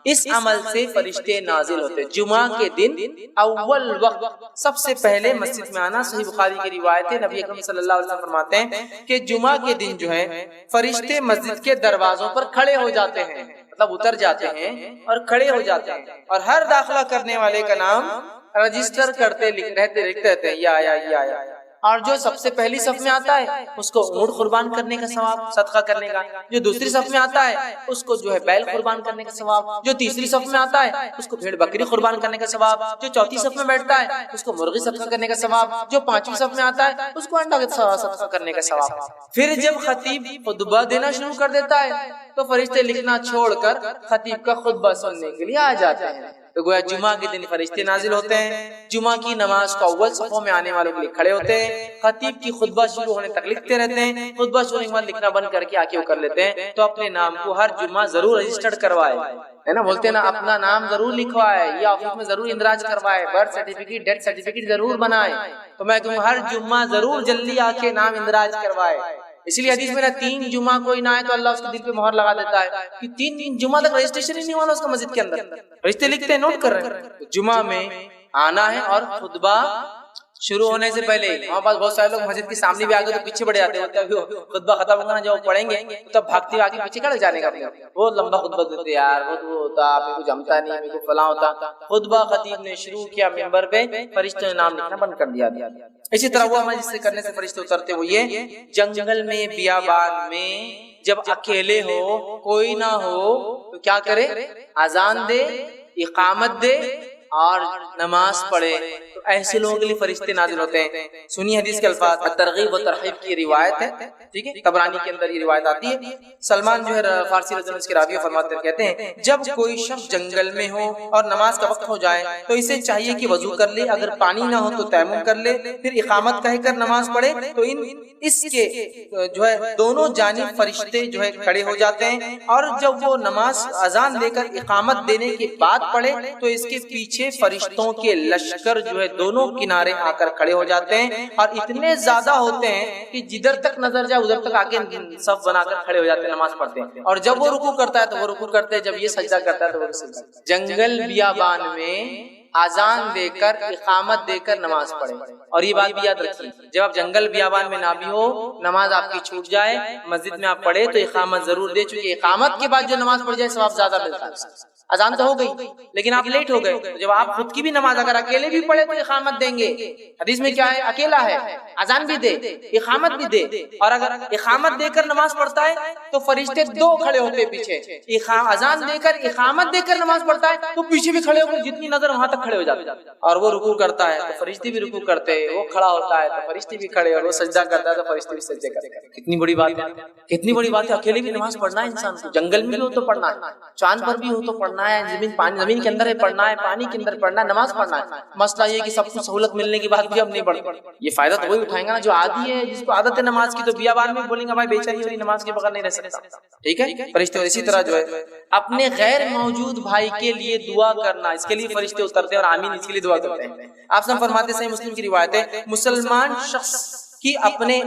اس عمل سے فرشتے نازل ہوتے ہیں. جمعہ کے دن اول وقت سب سے پہلے مسجد میں آنا. صحیح بخاری کی روایت ہے، نبی اکرم صلی اللہ علیہ وسلم فرماتے ہیں کہ جمعہ کے دن جو ہے فرشتے مسجد کے دروازوں پر کھڑے ہو جاتے ہیں، مطلب اتر جاتے ہیں اور کھڑے ہو جاتے ہیں، اور ہر داخلہ کرنے والے کا نام رجسٹر کرتے لکھتے رہتے ہیں، یہ آیا یہ آیا. اور جو سب سے پہلی صف میں آتا ہے اس کو اونٹ قربان کرنے کا ثواب، صدقہ کرنے کا. جو دوسری صف میں آتا ہے اس کو جو ہے بیل قربان کرنے کا ثواب. جو تیسری صف میں آتا ہے اس کو بھیڑ بکری قربان کرنے کا ثواب. جو چوتھی صف میں بیٹھتا ہے اس کو مرغی صدقہ کرنے کا ثواب. جو پانچویں صف میں آتا ہے اس کو انڈا صدقہ کرنے کا ثواب. پھر جب خطیب خطبہ دینا شروع کر دیتا ہے تو فرشتے لکھنا چھوڑ کر خطیب کا خطبہ سننے کے لیے آ جاتے ہیں. تو گویا جمعہ کے دن فرشتے نازل ہوتے ہیں. جمعہ کی نماز کو اول صفوں میں آنے والوں کے لیے کھڑے ہوتے ہیں. خطیب کی خطبہ شروع ہونے تک لکھتے رہتے ہیں. خطبہ شروع ہونے کے بعد لکھنا بند کر کے آگے وہ کر لیتے ہیں. تو اپنے نام کو ہر جمعہ ضرور رجسٹرڈ کروائے، ہے نا، بولتے ہیں نا اپنا نام ضرور لکھوائے یا آفس میں ضرور اندراج کروائے. برتھ سرٹیفکیٹ ڈیتھ سرٹیفکیٹ ضرور بنائے. تو میں کہوں ہر جمعہ ضرور جلدی آ کے نام اندراج کروائے. اس لیے حدیث میں 3 جمعہ کوئی نہ آئے تو اللہ اس کے دل پہ مہر لگا دیتا ہے کہ 3 جمعہ تک رجسٹریشن ہی نہیں ہوا اس کا مسجد کے اندر. رشتے لکھتے ہیں، نوٹ کر رہے ہیں. جمعہ میں آنا ہے اور خطبہ شروع ہونے سے پہلے ہمارے پاس بہت سارے لوگ مسجد کے سامنے بھی آگے تو پیچھے بڑھ جاتے ہیں. خطبہ ختم ہوگا نا جب پڑھیں گے تب بھاگتے آگے پیچھے کھڑے جانے کا وہ لمبا خطبہ دیتے یار وہ ہوتا میرے کو جمتا نہیں، میرے کو فلاں ہوتا. خطبہ خطیب نے شروع کیا منبر پہ، فرشتوں نے نام لکھنا بند کر دیا. اسی طرح وہ عمل جس سے کرنے سے فرشتے اترتے وہ یہ جنگل میں بیابان میں جب اکیلے ہو کوئی نہ ہو تو کیا کرے؟ اذان دے، اقامت دے اور نماز پڑھے. تو ایسے لوگوں کے لیے فرشتے نازل ہوتے ہیں. سنی حدیث کے الفاظ. ترغیب و ترہیب کی روایت ہے ٹھیک ہے، طبرانی کے اندر یہ روایت آتی ہے۔ سلمان جو ہے فارسی رضی اللہ عنہ اس کے راوی فرماتے ہیں، کہتے ہیں جب کوئی شخص جنگل میں ہو اور نماز کا وقت ہو جائے تو اسے چاہیے کہ وضو کر لے، اگر پانی نہ ہو تو تیمم کر لے، پھر اقامت کہہ کر نماز پڑھے تو اس کے جو ہے دونوں جانب فرشتے جو ہے کھڑے ہو جاتے ہیں، اور جب وہ نماز اذان دے کر اقامت دینے کے بعد پڑھے تو اس کے پیچھے فرشتوں کے لشکر جو ہے دونوں کنارے آ کر کھڑے ہو جاتے ہیں، اور اتنے زیادہ ہوتے ہیں کہ جدھر تک نظر جائے ادھر تک آگے صف بنا کر کھڑے ہو جاتے ہیں، نماز پڑھتے ہیں، اور جب وہ رکوع کرتا ہے تو وہ رکوع کرتے ہیں، جب یہ سجدہ کرتا ہے تو وہ سجدہ۔ جنگل بیابان میں اذان دے کر اقامت دے کر نماز پڑھے، اور یہ بات بھی یاد رکھیے جب آپ جنگل بیابان میں نہ بھی ہو، نماز آپ کی چھوٹ جائے، مسجد میں آپ پڑھے تو اقامت ضرور دے، چونکہ اقامت کے بعد جو نماز پڑھ جائے ثواب زیادہ ملتا ہے۔ اذان تو ہو گئی لیکن آپ لیٹ ہو گئے، تو جب آپ خود کی بھی نماز اگر اکیلے بھی پڑھے تو اقامت دیں گے۔ حدیث میں کیا ہے؟ اکیلا ہے اذان بھی دے اقامت بھی دے، اور اگر اقامت دے کر نماز پڑھتا ہے تو فرشتے دو کھڑے ہوتے پیچھے، اذان دے کر اقامت دے کر نماز پڑھتا ہے تو پیچھے بھی کھڑے ہو کر جتنی نظر وہاں تک کھڑے ہو جاتے، اور وہ رکوع کرتا ہے تو فرشتے بھی رکوع کرتے، وہ کھڑا ہوتا ہے تو فرشتے بھی کھڑے، اور وہ سجدہ کرتا ہے تو فرشتے بھی سجدے کرتے۔ کتنی بڑی بات ہے، کتنی بڑی بات ہے، اکیلے بھی نماز پڑھنا ہے انسان کو، جنگل میں بھی ہو تو پڑھنا ہے، چاند پر بھی ہو تو پڑھنا ہے، زمین کے اندر ہے پڑھنا ہے، پانی کے اندر پڑھنا ہے، نماز پڑھنا ہے۔ مسئلہ یہ کہ سب کو سہولت ملنے کے بعد بھی ہم نہیں پڑھتے، یہ فائدہ تو وہی اٹھائیں گا نا جو عادی ہے، جس کو عادت ہے نماز کی، تو بیابان میں بولیں گے بھائی بیچاری ہوئی نماز کے بغیر نہیں رہ سکتا، ٹھیک ہے فرشتے۔ اور اسی طرح جو ہے اپنے غیر موجود بھائی کے لیے دعا کرنا، اس کے لیے فرشتے اترتے ہیں اور آمین اس کے لیے دعا کرتے ہیں۔ آپ سب فرماتے ہیں، صحیح مسلم کی روایت ہے، مسلمان شخص کہ اپنے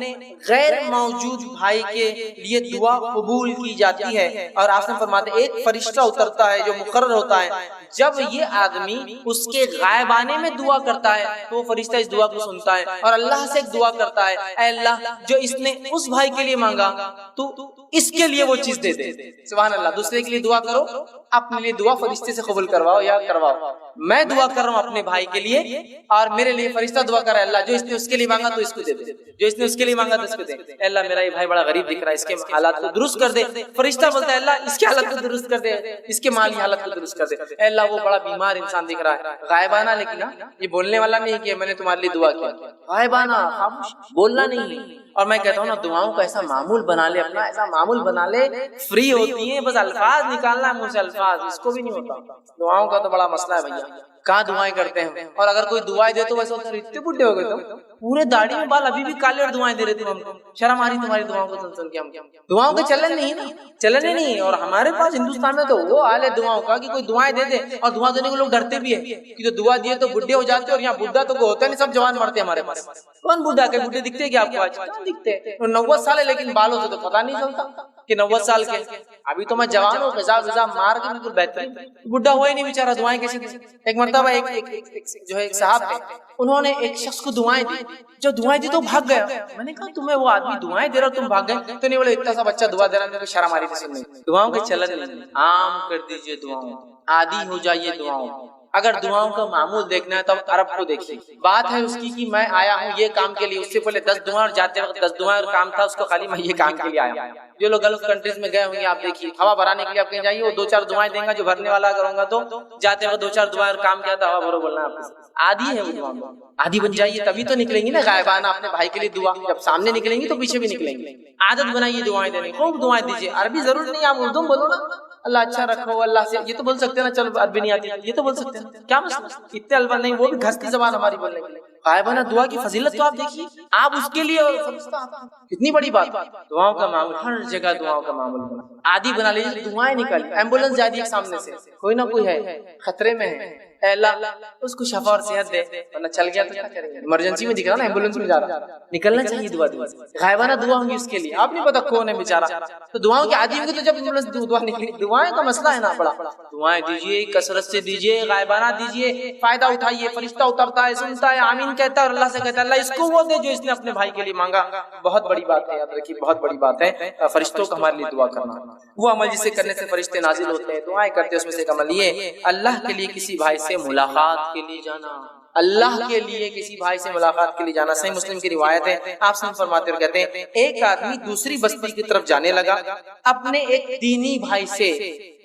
غیر موجود بھائی کے لیے دعا قبول کی جاتی ہے، اور آپ نے فرماتے ہیں ایک فرشتہ اترتا ہے جو مقرر ہوتا ہے، جب یہ آدمی اس کے غائبانے میں دعا کرتا ہے تو وہ فرشتہ اس دعا کو سنتا ہے اور اللہ سے ایک دعا کرتا ہے، اے اللہ جو اس نے اس بھائی کے لیے مانگا تو اس کے لیے وہ چیز دے دے۔ سبحان اللہ، دوسرے کے لیے دعا کرو، اپنے لیے دعا فرشتے سے قبول کرواؤ یا کرواؤ۔ میں دعا کر رہا ہوں اپنے بھائی کے لیے اور میرے لیے فرشتہ دعا کر رہا ہے، اللہ جو اس نے اس کے لیے مانگا تو اس کو دے دے، جو اس نے اس کے لیے مانگا تو اس کو دے۔ اے اللہ میرا یہ بھائی بڑا غریب دکھ رہا ہے، اس کے حالات کو درست کر دے۔ فرشتہ بولتا ہے اللہ اس کے حالت کو درست کر دے، اس کے مالی حالت کو درست کر دے۔ اے اللہ وہ بڑا بیمار انسان دکھ رہا ہے، غائبانہ، لیکن یہ بولنے والا نہیں کہ میں نے تمہارے لیے دعا کیا، غائبانہ خاموش، بولنا نہیں۔ اور میں کہتا ہوں نا دعاؤں کا ایسا معمول بنا لے، اپنا ایسا معمول بنا لے، فری ہوتی ہیں، بس الفاظ نکالنا ہے منہ سے، الفاظ اس کو بھی نہیں ہوتا۔ دعاؤں کا تو بڑا مسئلہ ہے بھیا، کہاں دعائیں کرتے ہیں، اور اگر کوئی دعائیں دے تو ویسے اتنے بڈھے ہو گئے تو پورے داڑھی میں بال ابھی بھی کالے اور دعائیں دے رہے تم ہم کو، شرم آ رہی تمہاری دعاؤں کو سن کے۔ ہم دعاؤں کا چلن نہیں نا، چلن ہی نہیں، اور ہمارے پاس ہندوستان میں تو وہ حال ہے دعاؤں کا کہ کوئی دعائیں دے دے، اور دعا دینے کو لوگ ڈرتے بھی ہیں کہ جو دعا دیے تو بڈھے ہو جاتے، اور یہاں بڈھا تو کوئی ہوتا نہیں، سب جوان مرتے ہمارے پاس۔ کون بڈھا کہ بڈھے دکھتے کیا آپ کو؟ آج کہاں دکھتے، 90 سال ہے لیکن بالوں سے تو پتہ نہیں چلتا کہ 90 سال کے۔ ابھی تو میں جوان ہوں، غذا مار کے بالکل بہترین، بڈھا ہوا ہی نہیں بیچارہ، دعائیں کیسے دے؟ ایک مرتبہ جو ہے ایک صاحب تھے، انہوں نے ایک شخص کو دعائیں دی، جو دعائیں دی تو بھاگ گیا۔ میں نے کہا تمہیں وہ آدمی دعائیں دے رہا تم بھاگ گئے؟ تو نہیں بولے اتنا سا بچہ دعا دے رہا ہے، میرے کو شرم آ رہی تھی سننے۔ دعاؤں کے چلن نہیں، عام کر دیجئے دعاؤں، عادی ہو جائیے دعاؤں۔ اگر دعاؤں کا معمول دیکھنا ہے تو عرب کو دیکھیے، بات ہے اس کی کہ میں آیا ہوں یہ کام کے لیے، اس سے پہلے 10 دعائیں اور جاتے وقت 10 دعائیں اور کام تھا اس کو، خالی میں یہ کام کے لیے آیا ہوں۔ جو لوگ گلف کنٹریز میں گئے ہوں گے آپ دیکھیے، ہوا بھرانے کے لیے آپ کہیں جائیے، وہ 2-4 دعائیں دیں گا، جو بھرنے والا اگر ہوں گا تو جاتے وقت 2-4 دعائیں اور کام کیا تھا ہوا بھرو بولنا ہے آپ کو۔ عادی ہے وہ دعا، عادی بن جائیے تبھی تو نکلیں گی نا غائبانہ اپنے بھائی کے لیے دعا، جب سامنے نکلیں گی تو پیچھے بھی نکلیں گی۔ عادت بنائیے دعائیں دینے، خوب دعائیں دیجیے، عربی ضرور نہیں، آپ اردو بولو نا، اللہ اچھا رکھو، اللہ سے، یہ تو بول سکتے ہیں نا، چلو عربی نہیں آتی یہ تو بول سکتے ہیں، کیا مسئلہ، اتنے الفاظ نہیں، وہ بھی گھستی زبان ہماری بولنے کے لیے۔ غائبانہ دعا کی فضیلت تو آپ دیکھیے، آپ اس کے لیے کتنی بڑی بات، دعاؤں کا معمول ہر جگہ، دعاؤں کا معمول عادی بنا لیجیے۔ دعائیں نکالی، ایمبولینس جا رہی ہے سامنے سے، کوئی نہ کوئی ہے خطرے میں ہے، اے اللہ اس کو شفا اور صحت دے، ورنہ چل گیا تو کیا کریں گے، ایمرجنسی میں دکھ رہا نا، ایمبولینس میں جا رہا، نکلنا چاہیے دعا دے۔ غائبانہ دعا ہوں گی اس کے لیے، آپ نہیں پتا کون ہے بیچارہ، تو دعاؤں کے عادی ہوں گے تو جب ایمبولینس دعا نکلی، دعائیں کا مسئلہ ہے نا بڑا، دعائیں دیجیے، کثرت سے دیجیے، غائبانہ دیجیے، فائدہ اٹھائیے، فرشتہ اترتا ہے، سنتا ہے، آمین کہتا ہے، اور اللہ سے کہتا ہے اللہ اس کو وہ دے جو اس نے اپنے بھائی کے لیے مانگا۔ بہت بڑی بات ہے، یاد رکھیے بہت بڑی بات ہے فرشتوں کا ہمارے لیے دعا کرنا، وہ عمل جسے کرنے سے فرشتے نازل ہوتے ہیں، دعائیں کرتے ہیں، اس میں سے ایک عمل یہ اللہ کے لیے کسی بھائی سے ملاقات کے لیے جانا، اللہ کے لیے کسی بھائی سے ملاقات کے لیے جانا۔ صحیح مسلم کی روایت ہے، آپ سے فرماتے اور کہتے ہیں ایک آدمی دوسری بستی کی طرف جانے لگا اپنے ایک دینی بھائی سے،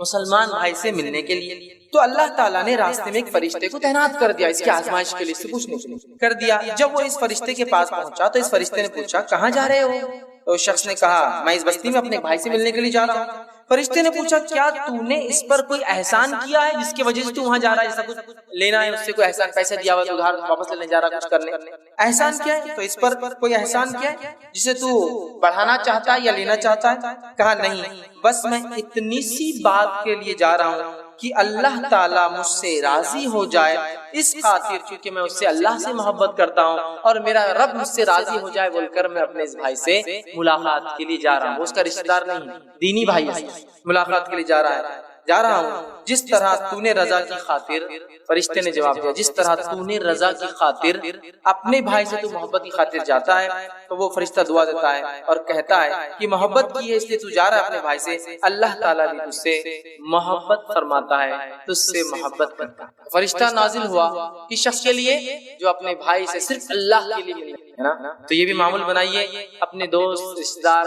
مسلمان بھائی سے ملنے کے لیے، تو اللہ تعالیٰ نے راستے میں ایک فرشتے کو تعینات کر دیا اس کی آزمائش کے لیے، اس سے پوچھنے کے لیے کر دیا۔ جب وہ اس فرشتے کے پاس پہنچا تو اس فرشتے نے پوچھا کہاں جا رہے ہو؟ تو اس شخص نے کہا میں اس بستی میں اپنے بھائی سے ملنے کے لیے جا رہا ہوں۔ فرشتے نے پوچھا کیا تو نے اس پر کوئی احسان کیا ہے جس کی وجہ سے تو وہاں جا رہا ہے، جیسا کچھ لینا ہے اس سے، کوئی احسان پیسے دیا ہوا تو ادھار واپس لینے جا رہا کچھ کرنے، احسان کیا ہے؟ تو اس پر کوئی احسان کیا ہے جسے تو بڑھانا چاہتا ہے یا لینا چاہتا ہے؟ کہا نہیں، بس میں اتنی سی بات کے لیے جا رہا ہوں کہ اللہ تعالیٰ مجھ سے راضی ہو جائے، اس خاطر چونکہ میں اس سے اللہ سے محبت کرتا ہوں اور میرا رب مجھ سے راضی ہو جائے بول کر میں اپنے اس بھائی سے ملاقات کے لیے جا رہا ہوں۔ اس کا رشتہ دار نہیں، دینی بھائی ہے، ملاقات کے لیے جا رہا ہوں جس طرح تو نے رضا کی خاطر، فرشتے نے جواب دیا جس طرح تو نے رضا کی خاطر اپنے بھائی سے تو محبت کی خاطر جاتا ہے، تو وہ فرشتہ دعا دیتا ہے اور کہتا ہے کہ محبت کی ہے اس لیے تو جا رہا ہے اپنے بھائی سے، اللہ تعالیٰ بھی تجھ سے محبت فرماتا ہے، تجھ سے محبت کرتا ہے۔ فرشتہ نازل ہوا کس شخص کے لیے؟ جو اپنے بھائی سے صرف اللہ کے لیے ملنے ہے نا۔ تو یہ بھی معمول بنائیے اپنے دوست، رشتہ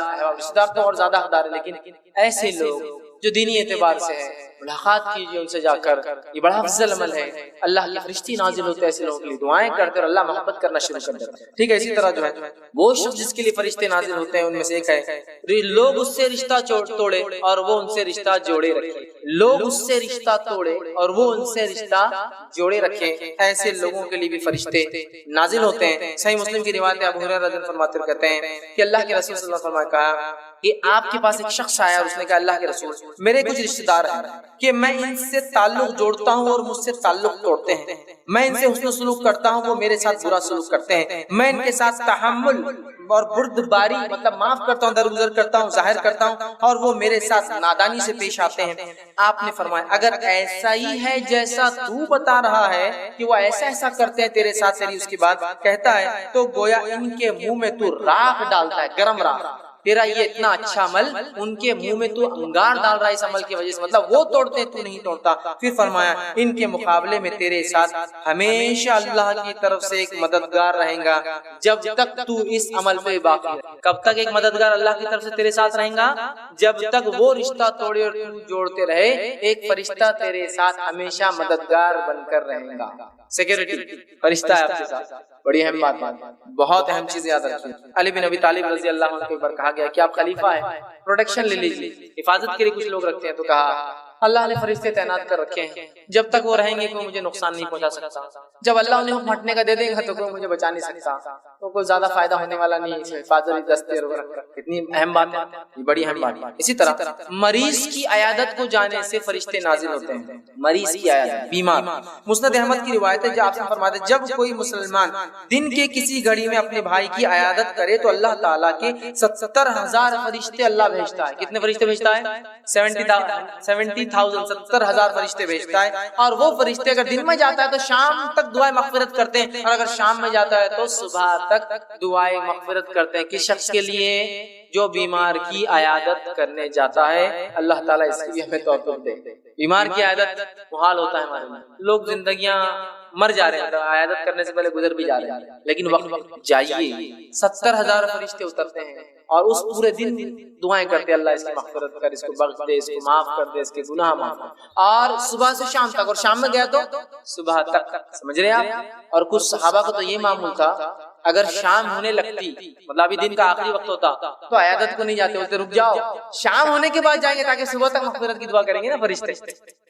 دار تو اور زیادہ حقدار ہے، لیکن ایسے لوگ جو دینی اعتبار سے ہے ملاقات کیجیے ان سے جا کر، یہ بڑا افضل عمل ہے۔ اللہ کے فرشتے نازل ہوتے ہیں ایسے لوگوں کے لیے، دعائیں کرتے اور اللہ محبت کرنا شروع کر دیتا ہے، ٹھیک ہے۔ اسی طرح جو ہے وہ شخص جس کے لیے فرشتے نازل ہوتے ہیں ان میں سے ایک ہے لوگ اس سے رشتہ توڑے اور وہ ان سے رشتہ جوڑے رکھے، لوگ اس سے رشتہ توڑے اور وہ ان سے رشتہ جوڑے رکھے، ایسے لوگوں کے لیے بھی فرشتے نازل ہوتے ہیں۔ صحیح مسلم کی روایت ابو ہریرہ رضی اللہ عنہ فرماتے کہتے ہیں کہ اللہ کے رسول صلی اللہ علیہ وسلم نے کہا کہ آپ کے پاس ایک شخص آیا اور اس نے کہا اللہ کے رسول میرے کچھ رشتہ دار ہیں کہ میں ان سے تعلق جوڑتا ہوں اور مجھ سے تعلق توڑتے ہیں، میں ان سے حسن سلوک کرتا ہوں وہ میرے ساتھ برا سلوک کرتے ہیں، میں ان کے ساتھ تحمل اور بردباری مطلب معاف کرتا ہوں، درگزر کرتا ہوں، ظاہر کرتا ہوں اور وہ میرے ساتھ نادانی سے پیش آتے ہیں۔ آپ نے فرمایا اگر ایسا ہی ہے جیسا تو بتا رہا ہے کہ وہ ایسا کرتے ہیں تیرے ساتھ، تیری اس کی بات کہتا ہے تو گویا ان کے منہ میں تو راکھ ڈالتا ہے، گرم راکھ، تیرا یہ اتنا اچھا عمل ان کے منہ میں تو انگار ڈال رہا ہے اس عمل کی وجہ سے، مطلب وہ توڑتے ہیں تو نہیں توڑتا۔ پھر فرمایا ان کے مقابلے میں تیرے ساتھ ہمیشہ اللہ کی طرف سے ایک مددگار رہیں گا جب تک تو اس عمل پہ باقی رہے۔ کب تک ایک مددگار اللہ کی طرف سے تیرے ساتھ رہیں گا؟ جب تک وہ رشتہ توڑے اور تو جوڑتے رہے، ایک فرشتہ تیرے ساتھ ہمیشہ مددگار بن کر رہے گا، سیکیورٹی فرشتہ ہے آپ کے ساتھ۔ بڑی اہم بات ہے، بہت اہم چیز یاد رکھیے۔ علی بن ابی طالب رضی اللہ عنہ کے اوپر کہا گیا کہ آپ خلیفہ ہیں، پروٹیکشن لے لیجیے، حفاظت کے لیے کچھ لوگ رکھتے ہیں، تو کہا اللہ نے فرشتے تعینات کر رکھے ہیں، جب تک وہ رہیں گے کوئی مجھے نقصان نہیں پہنچا سکتا، جب اللہ انہیں پھٹنے کا دے دے گا تو کوئی مجھے بچا نہیں سکتا، تو کوئی زیادہ فائدہ ہونے والا نہیں ہے، حفاظتی دستے کتنی اہم بات ہے، یہ بڑی اہم بات ہے۔ اسی طرح مریض کی عیادت کو جانے سے فرشتے نازل ہوتے ہیں، مریض کی عیادت، بیمار۔ مسند احمد کی روایت ہے جو آپ سے فرماتے ہیں جب کوئی مسلمان دن کے کسی گھڑی میں اپنے بھائی کی عیادت کرے تو اللہ تعالیٰ کے 70,000 فرشتے اللہ بھیجتا ہے۔ کتنے فرشتے بھیجتا ہے؟ 70,000 70,000 فرشتے بھیجتا ہے، اور وہ فرشتے اگر دن میں جاتا ہے تو شام تک دعائیں مغفرت کرتے ہیں، اور اگر شام میں جاتا ہے تو صبح تک دعائیں مغفرت کرتے ہیں۔ کس شخص کے لیے؟ جو بیمار کی عیادت کرنے جاتا ہے، اللہ تعالیٰ اس کی ہمیں توفیق دے۔ بیمار کی عیادت محال ہوتا ہے ہمارے میں، لوگ زندگیاں مر جا رہے ہیں، عیادت کرنے سے پہلے گزر بھی جا رہے ہیں، لیکن وقت جائیے 70,000 فرشتے اترتے ہیں اور اس پورے دن دعائیں کرتے اللہ اس کی مغفرت کر، اس کو بخش دے، اس کو معاف کر دے، اس کے گناہ معاف کر، اور صبح سے شام تک، اور شام میں گیا تو صبح تک، سمجھ رہے آپ؟ اور کچھ صحابہ کو تو یہ معمول تھا اگر شام ہونے لگتی، مطلب ابھی دن کا آخری وقت ہوتا تو عیادت کو نہیں جاتے، بولتے رک جاؤ شام ہونے کے بعد جائیں گے تاکہ صبح تک مغفرت کی دعا کریں گے نا فرشتے۔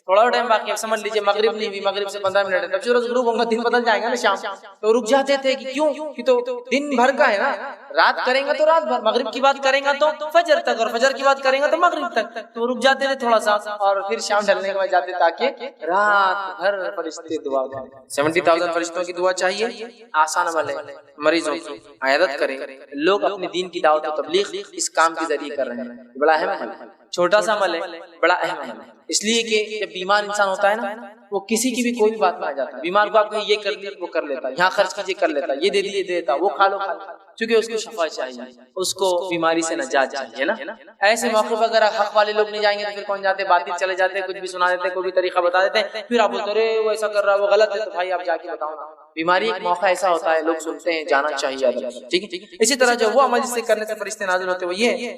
تھوڑا ٹائم باقی ہے، سمجھ لیجیے مغرب نہیں ہوئی، مغرب سے 15 منٹ ہے، تب سورج غروب ہوگا، دن بدل جائے گا نا شام، تو رک جاتے تھے کہ کیوں؟ کہ تو دن بھر کا ہے نا، رات کریں گا تو رات بھر، مغرب کی بات کریں گا تو فجر تک، اور فجر کی بات کریں گا تو مغرب تک، تو رک جاتے تھے تھوڑا سا اور پھر شام ڈھلنے کے بعد جاتے تاکہ رات بھر فرشتے دعا کریں۔ 70,000 فرشتوں کی دعا چاہیے، آسان عمل ہے، مریضوں کی عیادت کریں۔ لوگ اپنے دین کی دعوت و تبلیغ اس کام کے ذریعے کر رہے ہیں، بڑا اہم عمل ہے، چھوٹا سا عمل ہے، بڑا اہم عمل ہے، اس لیے کہ جب بیمار انسان ہوتا ہے نا وہ کسی کی بھی کوئی بھی بات میں آ جاتا ہے، بیمار کو آپ کو یہ کر دیا وہ کر لیتا ہے، یہاں خرچ کیجیے کر لیتا ہے، یہ دے دیے دے دیتا، وہ کھا لو کھا لو، چونکہ اس کو شفا چاہیے، اس کو بیماری سے نجات چاہیے نا۔ ایسے موقع پر اگر حق والے لوگ نہیں جائیں گے تو پھر کون جاتے؟ باطل چلے جاتے، کچھ بھی سنا دیتے، کوئی بھی طریقہ بتا دیتے ہیں، پھر آپ بولتے رہے وہ ایسا کر رہا ہے وہ غلط ہے، تو بھائی آپ جا کے بتاؤ نا۔ بیماری ایک موقع ایسا ہوتا ہے لوگ سنتے ہیں، جانا چاہیے، ٹھیک ہے۔ اسی طرح جو وہ عمل جس سے کرنے سے فرشتے نازل ہوتے وہ یہ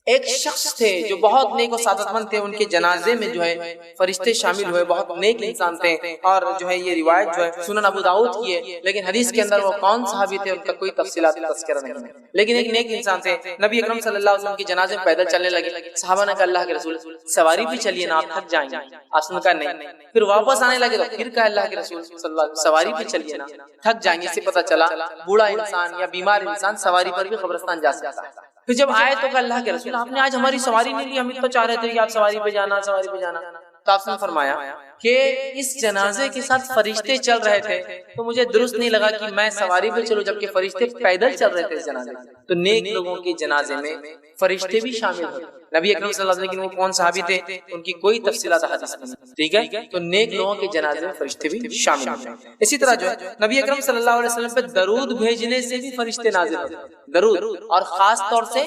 ایک شخص تھے جو بہت نیک و سعادت مند تھے، ان کے جنازے میں جو ہے فرشتے شامل ہوئے، بہت نیک انسان تھے، اور جو ہے یہ روایت جو ہے سنن ابو داؤد کی ہے، لیکن حدیث کے اندر وہ کون صحابی تھے ان کا کوئی تفصیلات تذکرہ نہیں ہے، لیکن ایک نیک انسان تھے۔ نبی اکرم صلی اللہ علیہ وسلم کے جنازے میں پیدل چلنے لگے، صحابہ نے کہا اللہ کے رسول سواری پہ چلیے نا، آپ تھک جائیں گے، آپ نے کہا نہیں، پھر واپس آنے لگے تو پھر کہا اللہ کے رسول صلی اللہ علیہ وسلم سواری پہ چلیے نا، تھک جائیں گے۔ اس سے پتہ چلا بوڑھا انسان یا بیمار انسان سواری پر بھی قبرستان جا سکتا ہے۔ پھر جب آئے تو کہا اللہ کے رسول آپ نے آج ہماری سواری نہیں لی، ہم تو چاہ رہے تھے کہ آپ سواری پہ جانا، سواری پہ جانا۔ تو آپ نے فرمایا کہ اس جنازے کے ساتھ فرشتے چل رہے تھے تو مجھے درست نہیں لگا کہ میں سواری پہ چلوں جبکہ فرشتے پیدل چل رہے تھے اس جنازے میں۔ تو نیک لوگوں کے جنازے میں فرشتے بھی شامل ہوتے، نبی اکرم صلی اللہ علیہ وسلم وہ کون صحابی تھے ان کی کوئی تفصیلات حدیث نہیں، ٹھیک ہے؟ تو نیک لوگوں کے جنازے میں فرشتے بھی شامل ہوتے ہیں۔ اسی طرح جو ہے نبی اکرم صلی اللہ علیہ وسلم پہ درود بھیجنے سے بھی فرشتے نازل ہوتے ہیں، درود، اور خاص طور سے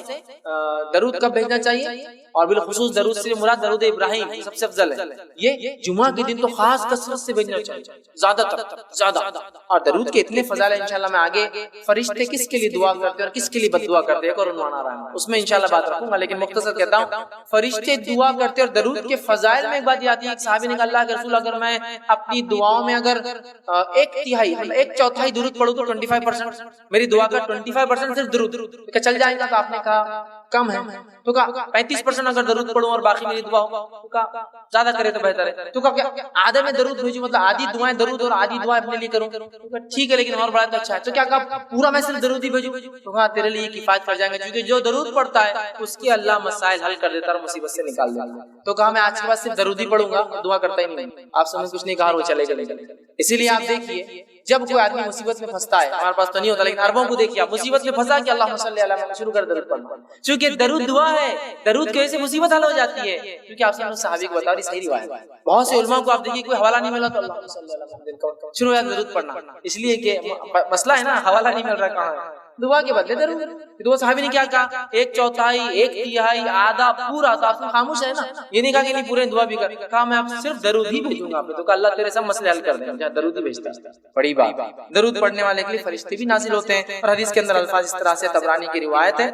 درود کب بھیجنا چاہیے، اور بالخصوص درود سے مراد درود ابراہیم سب سے افضل ہے، یہ جمعہ کے دن تو خاص کثرت سے بھیجنا چاہیے، زیادہ تر زیادہ، اور درود کے اتنے فضائل ہیں انشاءاللہ میں آگے فرشتے کس کے لیے دعا کرتے ہیں اور کس کے لیے بد دعا کرتے ہیں ایک اور عنوان آ رہا ہے اس میں انشاءاللہ بات رکھوں گا، لیکن مختصر کہتا ہوں فرشتے دعا کرتے اور درود کے فضائل میں ایک بات یہ آتی ہے، ایک صحابی نے کہا اللہ کے رسول اگر میں اپنی دعاؤں میں اگر ایک تہائی ایک چوتھائی درود پڑھوں تو 25% میری دعا کا 25% صرف درود کہ چل جائے گا، تو آپ نے کہا کم ہے، تو کہا 35% اگر درود پڑھوں اور باقی میری دعا ہو، تو کہا زیادہ کرے تو بہتر ہے، تو کہا آدھے میں درود بھیجوں مطلب آدھی دعائیں درود اور آدھی دعائیں اپنے لیے کروں، ٹھیک ہے لیکن اور بڑا تو اچھا ہے، تو کیا کہا پورا میں صرف درود ہی بھیجوں، تو کہا تیرے لیے کفایت کر جائیں گے، کیونکہ جو درود پڑھتا ہے اس کے اللہ مسائل حل کر دیتا ہے اور مصیبت سے نکال دیتا ہے، تو کہا میں آج کے بعد صرف درود ہی پڑھوں گا، دعا کرتا ہی نہیں، آپ سمجھ کچھ نہیں کہا وہ چلے گا۔ اسی لیے آپ دیکھیے جب کوئی آدمی مصیبت میں پھنستا ہے، ہمارے پاس تو نہیں ہوتا لیکن عربوں کو دیکھیے آپ مصیبت میں پھنسا کہ اللہم صلی علی محمد شروع کر درود پڑھنا، چونکہ درود دعا ہے، درود کی وجہ سے مصیبت حل ہو جاتی ہے، کیونکہ آپ سے صحابی کو بتا رہی صحیح روایت ہے، بہت سے علماء کو آپ دیکھیے کوئی حوالہ نہیں ملا تو اللہم صلی علی محمد شروع ہے درود پڑھنا، اس لیے کہ مسئلہ ہے نا حوالہ نہیں مل رہا کہاں ہے، دعا کے بدلے درود۔ تو وہ صحابی نے کیا کہا ایک چوتھائی ایک تہائی آدھا پورا، تو آپ خاموش ہے نا، یہ نہیں کہا کہ نہیں پورے دعا بھی کر، کہا میں آپ صرف درود ہی بھیجوں گا، تو اللہ تیرے سب مسئلے حل کر دیں گا، درود ہی بھیجتا ہے، بڑی بات۔ درود پڑھنے والے کے لیے فرشتے بھی نازل ہوتے ہیں، اور حدیث کے اندر الفاظ اس طرح سے طبرانی کی روایت ہے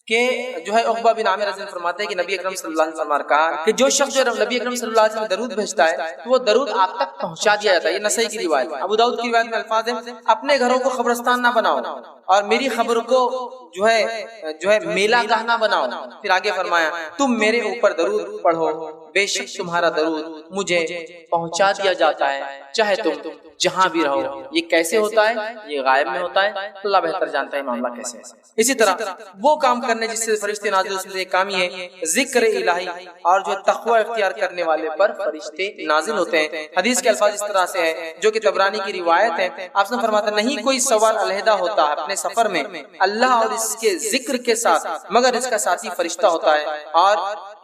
کہ جو ہے عقبہ بن عامر رضی اللہ عنہ فرماتے ہیں کہ نبی اکرم صلی اللہ علیہ وسلم نے کہا کہ جو شخص جو نبی اکرم صلی اللہ علیہ وسلم درود بھیجتا ہے تو وہ درود آپ تک پہنچا دیا جاتا ہے، یہ نسائی کی روایت ہے۔ ابو داؤد کی روایت میں الفاظ ہیں اپنے گھروں کو قبرستان نہ بناؤ اور میری خبر کو جو ہے میلہ گاہ نہ بناؤ، پھر آگے فرمایا تم میرے اوپر درود پڑھو، بے شک تمہارا درود مجھے پہنچا دیا جاتا ہے چاہے تم جہاں بھی رہو۔ یہ کیسے ہوتا ہے؟ یہ غائب میں ہوتا ہے، اللہ بہتر جانتا ہے معاملہ کیسے ہے۔ اسی طرح وہ کام کرنے جس سے فرشتے نازل، اس میں ایک کام یہ ہے ذکر الہی، اور جو تقوی اختیار کرنے والے پر فرشتے نازل ہوتے ہیں۔ حدیث کے الفاظ اس طرح سے ہے جو کہ طبرانی کی روایت ہے، آپ نے فرمایا نہیں کوئی سوار علیحدہ ہوتا ہے اپنے سفر میں اللہ اور اس کے ذکر کے ساتھ مگر اس کا ساتھی فرشتہ ہوتا ہے، اور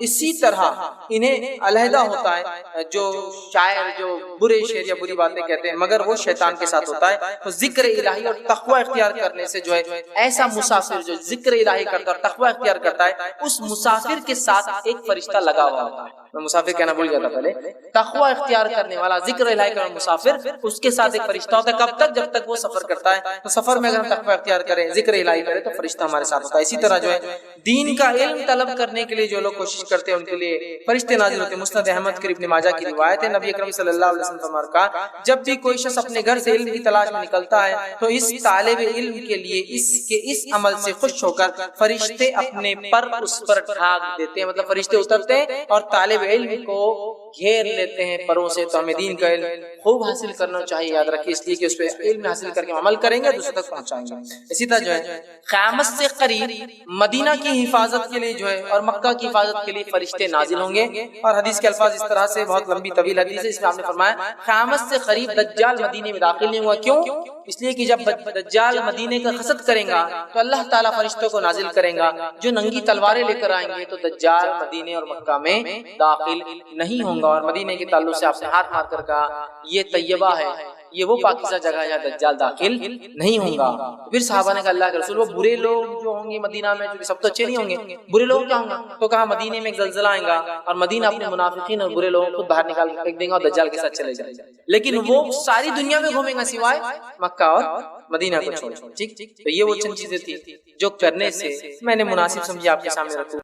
اسی طرح انہیں علیحدہ ہوتا ہے جو شاعر جو برے شعر یا بری باتیں کہتے ہیں مگر وہ شیطان کے ساتھ ہوتا ہے۔ تو ذکر الہی اور تقوی اختیار کرنے سے جو ہے ایسا مسافر جو ذکر الہی کرتا ہے اور تقوی اختیار کرتا ہے اس مسافر کے ساتھ ایک فرشتہ لگا ہوا ہوتا ہے، میں مسافر کہنا بھول گیا تھا پہلے، تقوی اختیار کرنے والا ذکر الہی کا مسافر اس کے ساتھ ایک فرشتہ ہوتا ہے، کب تک؟ جب تک وہ سفر کرتا ہے، تو سفر میں اگر ہم تقوی اختیار کریں ذکر الہی کریں تو فرشتہ ہمارے ساتھ ہوتا ہے۔ اسی طرح جو ہے دین کا علم طلب کرنے کے لیے جو لوگ کوشش کرتے ہیں ان کے لیے فرشتے نازل ہوتے ہیں۔ مسند احمد کے ابن ماجہ کی روایت ہے، نبی اکرم صلی اللہ علیہ وسلم فرمایا کہا جب بھی کوئی شخص اپنے گھر سے علم کی تلاش میں نکلتا ہے تو اس طالب علم کے لیے اس عمل سے خوش ہو کر فرشتے اپنے پر اس پر ڈھانک دیتے ہیں، مطلب فرشتے اترتے ہیں اور طالب علم کو گھیر لیتے ہیں پروں سے۔ تو ہمیں دین کا علم خوب حاصل کرنا چاہیے، یاد رکھیے، اس لیے کہ اس پہ علم حاصل کر کے عمل کریں گے دوسرے تک پہنچائیں گے۔ اسی طرح جو ہے قیامت سے قریب مدینہ کی حفاظت کے لیے جو ہے اور مکہ کی حفاظت کے لیے فرشتے نازل ہوں گے، اور حدیث کے الفاظ اس طرح سے بہت لمبی طویل حدیث ہے، اس میں آپ نے فرمایا قیامت سے قریب دجال مدینے میں داخل نہیں ہوا، کیوں؟ اس لیے کہ جب دجال مدینے کا قصد کریں گا تو اللہ تعالیٰ فرشتوں کو نازل کریں گا جو ننگی تلواریں لے کر آئیں گے، تو دجال مدینے اور مکہ میں داخل نہیں ہوں گا۔ اور مدینے کے تعلق سے آپ نے ہاتھ مار کر کہا یہ طیبہ ہے، یہ وہ پاکیزہ جگہ ہے جہاں دجال داخل نہیں ہوں گا۔ پھر صحابہ نے کہا اللہ کے رسول وہ برے لوگ جو ہوں گے مدینہ میں، جو سب تو اچھے نہیں ہوں گے، برے لوگ کیا ہوں گے؟ تو کہا مدینے میں ایک زلزلہ آئے گا اور مدینہ اپنے منافقین اور برے لوگوں کو باہر نکال کے پھینک دیں گا اور دجال کے ساتھ چلے جائیں گے، لیکن وہ ساری دنیا میں گھومیں گا سوائے مکہ اور مدینہ کو چھوڑ۔ ٹھیک، تو یہ وہ چند چیزیں تھی جو کرنے سے میں نے مناسب سمجھی آپ کے سامنے رکھوں۔